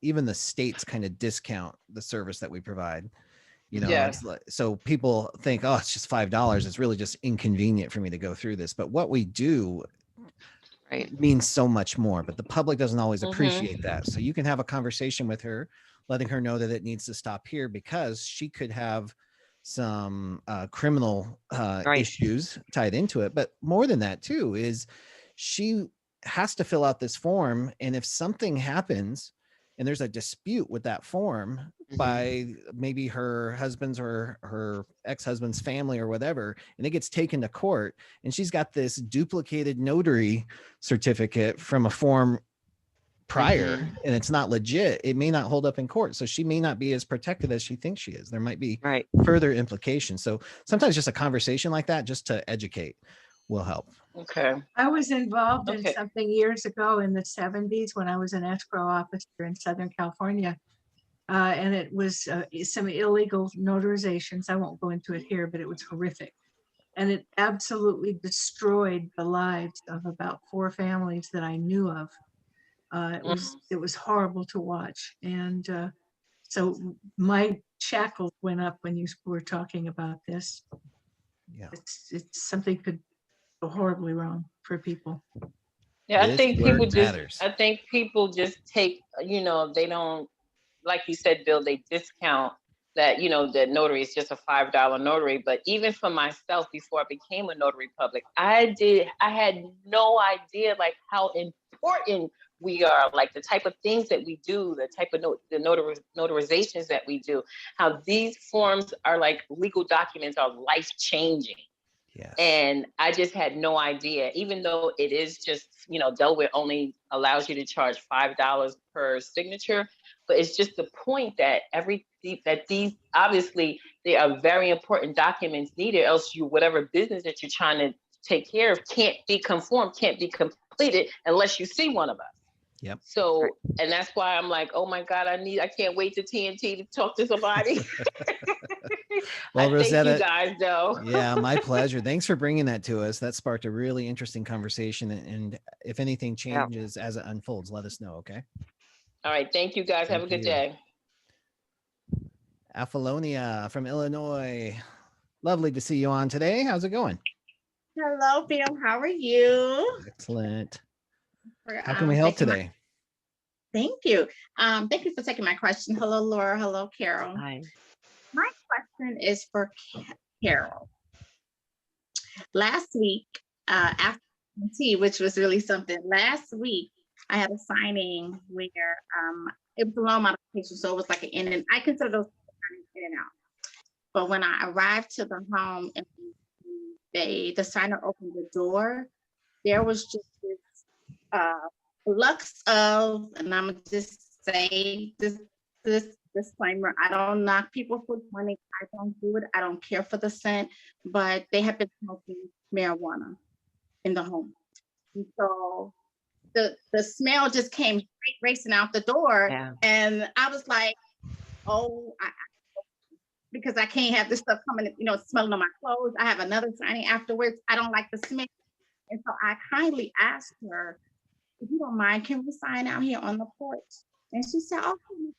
even the states kind of discount the service that we provide. It's like, so people think, oh, it's just $5. It's really just inconvenient for me to go through this. But what we do means so much more, but the public doesn't always appreciate that. So you can have a conversation with her, letting her know that it needs to stop here, because she could have some criminal issues tied into it. But more than that too, is she has to fill out this form. And if something happens, and there's a dispute with that form by maybe her husband's or her ex-husband's family or whatever, and it gets taken to court, and she's got this duplicated notary certificate from a form prior and it's not legit, it may not hold up in court. So she may not be as protected as she thinks she is. There might be further implications. So sometimes just a conversation like that, just to educate, will help. Okay. I was involved in something years ago in the 70s when I was an escrow officer in Southern California. And it was some illegal notarizations. I won't go into it here, but it was horrific. And it absolutely destroyed the lives of about 4 families that I knew of. It was horrible to watch. And so my shackles went up when you were talking about this. Yeah. It's something could go horribly wrong for people. Yeah, I think people just take, you know, they don't, like you said, Bill, they discount that, you know, that notary is just a $5 notary. But even for myself, before I became a notary public, I had no idea like how important we are, like the type of things that we do, the type of notarizations that we do, how these forms are like legal documents are life-changing. Yes. And I just had no idea, even though it is just, you know, Delaware only allows you to charge $5 per signature, but it's just the point that these obviously they are very important documents needed, else whatever business that you're trying to take care of can't be completed unless you see one of us. Yep. So, and that's why I'm like, oh my God, I can't wait to TNT to talk to somebody. Well, Rosetta, thank you guys, though. Yeah, my pleasure. Thanks for bringing that to us. That sparked a really interesting conversation. And if anything changes as it unfolds, let us know. Okay. All right. Thank you guys. Have a good day. Apollonia from Illinois. Lovely to see you on today. How's it going? Hello, Bill. How are you? Excellent. How can we help today? Thank you. Thank you for taking my question. Hello, Laura. Hello, Carol. Hi. My question is for Carol. Last week, after tea, which was really something, last week I had a signing where it was a loan modification, so it was like an in and I consider those in and out. But when I arrived to the home and the signer opened the door, there was just this flux of, and I'm just say this disclaimer, I don't knock people for money. I don't do it. I don't care for the scent, but they have been smoking marijuana in the home. And so the smell just came straight racing out the door. Yeah. And I was like, oh, because I can't have this stuff coming, you know, smelling on my clothes. I have another signing afterwards. I don't like the smell. And so I kindly asked her, if you don't mind, can we sign out here on the porch? And she said, okay.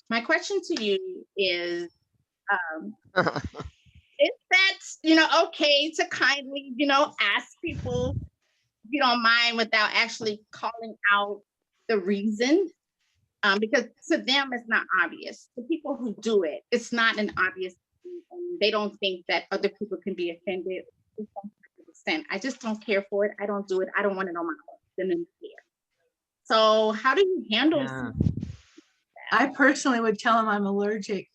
My question to you is that, you know, okay to kindly, you know, ask people, if you don't mind, without actually calling out the reason? Because to them, it's not obvious. The people who do it, it's not an obvious thing, and they don't think that other people can be offended. I just don't care for it. I don't do it. I don't want it on my person. So how do you handle I personally would tell them I'm allergic.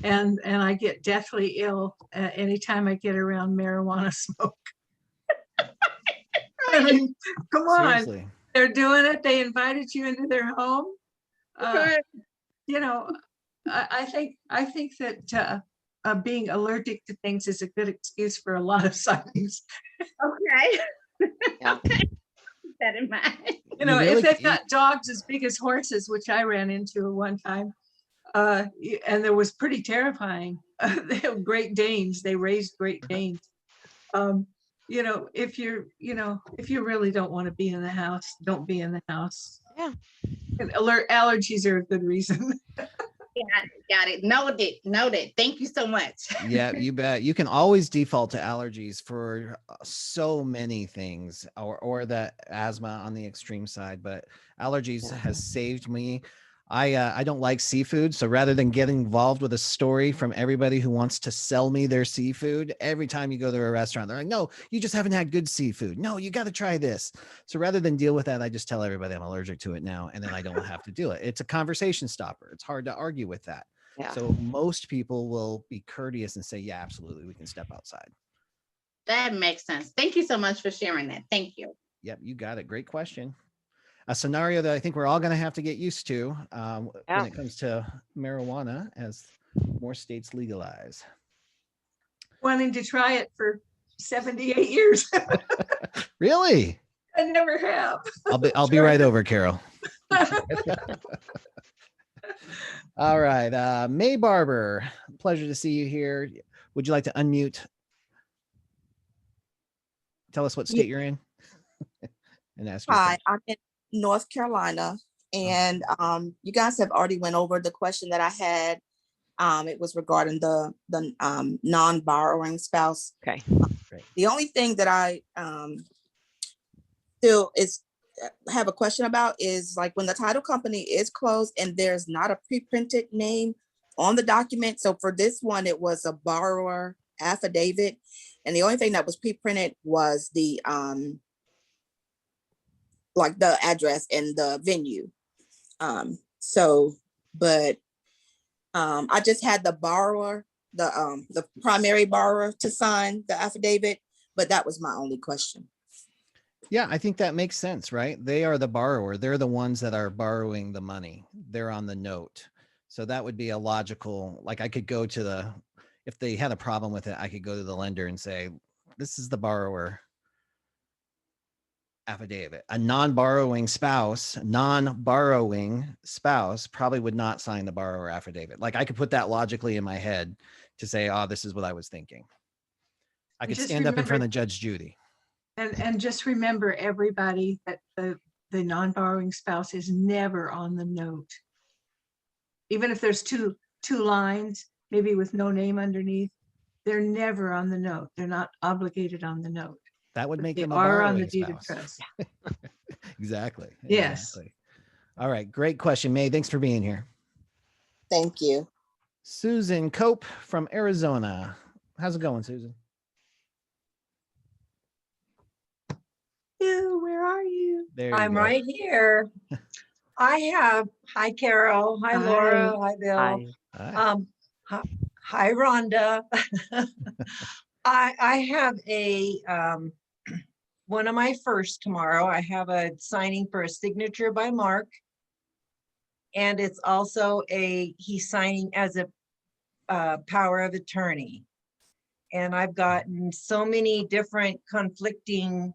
and I get deathly ill anytime I get around marijuana smoke. I mean, come on. Seriously. They're doing it. They invited you into their home. You know, I think that being allergic to things is a good excuse for a lot of sightings. Okay. Okay. Keep that in mind. You know, if they've got dogs as big as horses, which I ran into one time, and it was pretty terrifying. They have Great Danes. They raised Great Danes. You know, if you really don't want to be in the house, don't be in the house. Yeah. And allergies are a good reason. Got it. Noted. Thank you so much. Yeah, you bet. You can always default to allergies for so many things, or that asthma on the extreme side, but allergies has saved me. I don't like seafood. So rather than getting involved with a story from everybody who wants to sell me their seafood, every time you go to a restaurant, they're like, no, you just haven't had good seafood. No, you got to try this. So rather than deal with that, I just tell everybody I'm allergic to it now, and then I don't have to do it. It's a conversation stopper. It's hard to argue with that. Yeah. So most people will be courteous and say, yeah, absolutely, we can step outside. That makes sense. Thank you so much for sharing that. Thank you. Yep, you got it. Great question. A scenario that I think we're all going to have to get used to when it comes to marijuana as more states legalize. Wanting to try it for 78 years. Really? I never have. I'll be right over, Carol. All right. May Barber, pleasure to see you here. Would you like to unmute? Tell us what state you're in. And ask your Hi, question. I'm in North Carolina, and you guys have already went over the question that I had. It was regarding the non-borrowing spouse. Okay. The only thing that I still have a question about is like when the title company is closed and there's not a pre-printed name on the document. So for this one, it was a borrower affidavit, and the only thing that was pre-printed was the like the address and the venue. I just had the borrower, the primary borrower, to sign the affidavit, but that was my only question. Yeah, I think that makes sense, right? They are the borrower. They're the ones that are borrowing the money. They're on the note. So that would be a logical, like I could go to if they had a problem with it, I could go to the lender and say, this is the borrower affidavit. A non-borrowing spouse probably would not sign the borrower affidavit. Like I could put that logically in my head to say, oh, this is what I was thinking. I could stand up in front of Judge Judy. And just remember, everybody, that the non-borrowing spouse is never on the note. Even if there's two lines, maybe with no name underneath, they're never on the note. They're not obligated on the note. That would make them a borrowing borrowing on the deed of spouse. trust. Exactly. Yes. Exactly. All right. Great question, May. Thanks for being here. Thank you. Susan Cope from Arizona. How's it going, Susan? Where are you? There you I'm go. right here. Hi, Carol. Hi, Laura. Hi, Bill. Hi. Hi, Rhonda. I have one of my first tomorrow. I have a signing for a signature by Mark. And it's also he's signing as a power of attorney. And I've gotten so many different conflicting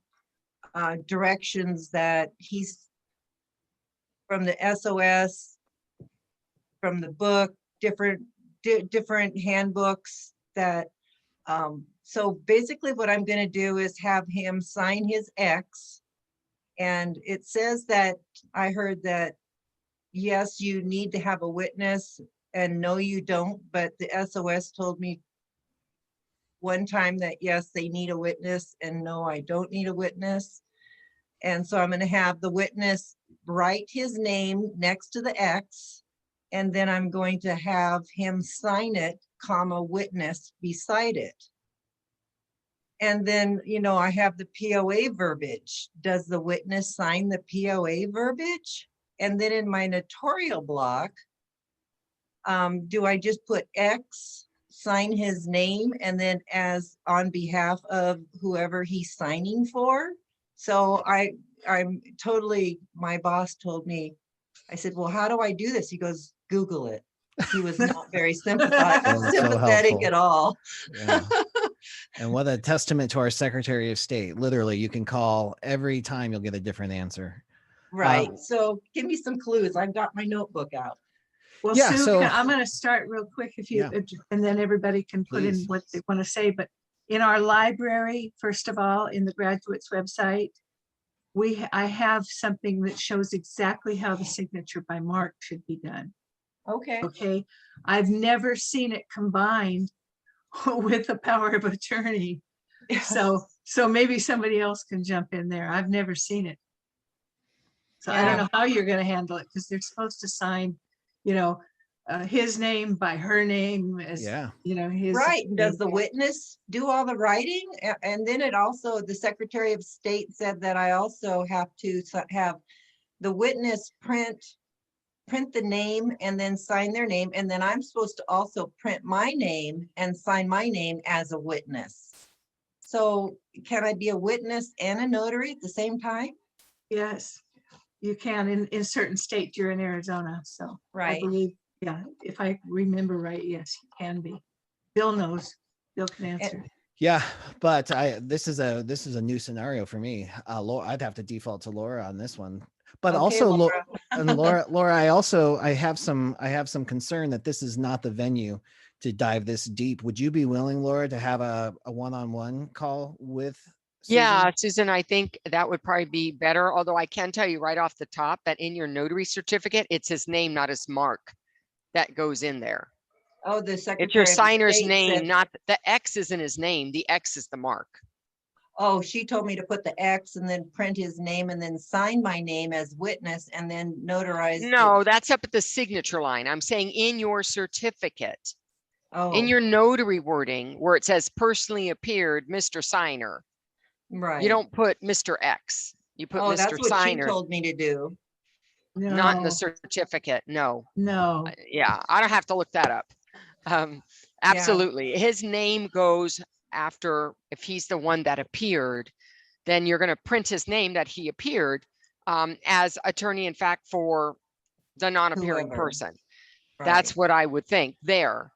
directions that he's from the SOS, from the book, different handbooks that so basically what I'm going to do is have him sign his X, and it says that I heard that yes, you need to have a witness, and no, you don't, but the SOS told me one time that yes, they need a witness, and no, I don't need a witness. And so I'm going to have the witness write his name next to the X, and then I'm going to have him sign it, comma, witness beside it. And then, I have the POA verbiage. Does the witness sign the POA verbiage? And then in my notarial block, do I just put X, sign his name, and then as on behalf of whoever he's signing for? So I'm totally, my boss told me, I said, well, how do I do this? He goes, Google it. He was not very sympathetic at all. Yeah. And what a testament to our Secretary of State. Literally, you can call every time, you'll get a different answer. Right. So give me some clues. I've got my notebook out. Well, Yeah, Sue, so- I'm going to start real quick and then everybody can put in Please. what they want to say. But in our library, first of all, in the graduates website, I have something that shows exactly how the signature by Mark should be done. Okay. I've never seen it combined with the power of attorney. So maybe somebody else can jump in there. I've never seen it. So I don't know how you're going to handle it, because they're supposed to sign you know, his name by her name as, Yeah. you know, his. Right, and does the name. witness do all the writing? And then it also, the Secretary of State said that I also have to have the witness print the name and then sign their name. And then I'm supposed to also print my name and sign my name as a witness. So can I be a witness and a notary at the same time? Yes, you can in certain states. You're in Arizona, so I Right. believe, yeah, if I remember right, yes, you can be. Bill knows. Bill can answer. Yeah, but this is a new scenario for me. Laura, I'd have to default to Laura on this one. But Okay, also, Laura. and Laura, I have some concern that this is not the venue to dive this deep. Would you be willing, Laura, to have a one-on-one call with Susan? Yeah, Susan, I think that would probably be better. Although I can tell you right off the top that in your notary certificate, it's his name, not his mark, that goes in there. Oh, the Secretary It's your of signer's State name, said- not the X isn't his name. The X is the mark. Oh, she told me to put the X and then print his name and then sign my name as witness and then notarize. No, that's up at the signature line. I'm saying in your certificate, Oh, in your notary wording where it says personally appeared, Mr. Signer, right. you don't put Mr. X. You put Oh, Mr. that's what Signer. she told me to do. Not in No, the certificate. No. no. Yeah, I don't have to look that up. Absolutely. His name goes after, if he's the one that appeared, then you're going to print his name that he appeared as attorney in fact for the non-appearing Whoever. person. Right. That's what I would think there.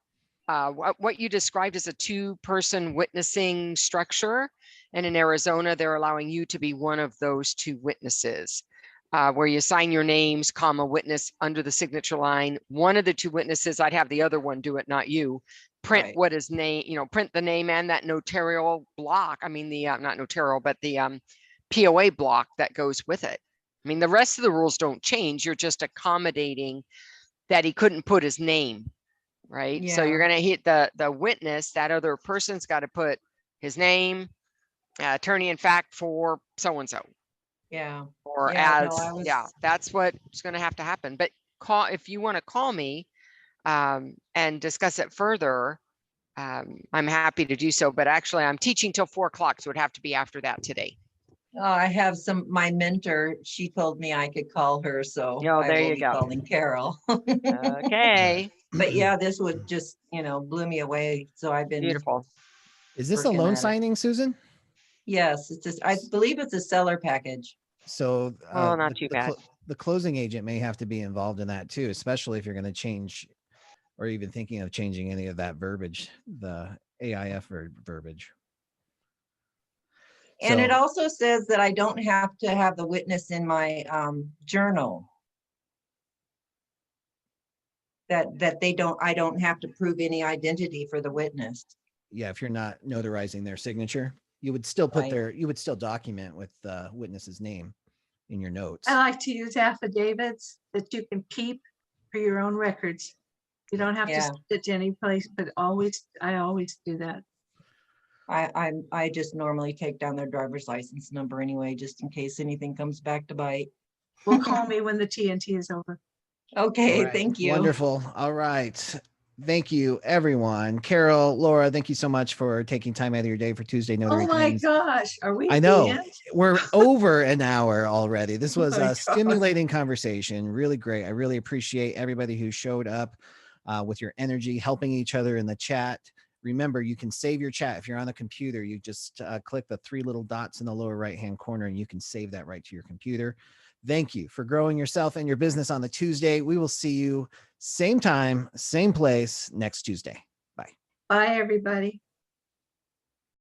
What you described as a two-person witnessing structure, and in Arizona, they're allowing you to be one of those two witnesses, where you sign your names, comma, witness under the signature line. One of the two witnesses, I'd have the other one do it, not you. Print Right. what his name, print the name and that notarial block. I mean, the not notarial, but the POA block that goes with it. I mean, the rest of the rules don't change. You're just accommodating that he couldn't put his name, right? So you're Yeah. going to hit the witness, that other person's got to put his name, attorney in fact for so-and-so, Yeah. or Yeah, as, no, I was- yeah, that's what's going to have to happen. But if you want to call me and discuss it further, I'm happy to do so. But actually I'm teaching till 4 o'clock, so it'd have to be after that today. I have my mentor, she told me I could call her, so Oh, I there will you be go. calling Carol. Okay. But yeah, this would just, blew me away. So I've been. Beautiful. Is this a working loan at it. signing, Susan? Yes, it's just, I believe it's a seller package. So Oh, not too bad. The closing agent may have to be involved in that too, especially if you're going to change or even thinking of changing any of that verbiage, the AIF verbiage. And it So- also says that I don't have to have the witness in my journal. That I don't have to prove any identity for the witness. Yeah, if you're not notarizing their signature, you would still put Right. you would still document with the witness's name in your notes. I like to use affidavits that you can keep for your own records. You don't have to Yeah. send it to any place, but I always do that. I just normally take down their driver's license number anyway, just in case anything comes back to bite. Well, call me when the TNT is over. Okay, All right. thank you. Wonderful. All right. Thank you, everyone. Carol, Laura, thank you so much for taking time out of your day for Tuesday Notary Oh my Times. gosh, are we? I at the know end? we're over an hour already. This Oh was my a gosh. stimulating conversation. Really great. I really appreciate everybody who showed up with your energy, helping each other in the chat. Remember, you can save your chat. If you're on a computer, you just click the 3 little dots in the lower right-hand corner and you can save that right to your computer. Thank you for growing yourself and your business on the Tuesday. We will see you same time, same place next Tuesday. Bye. Bye, everybody.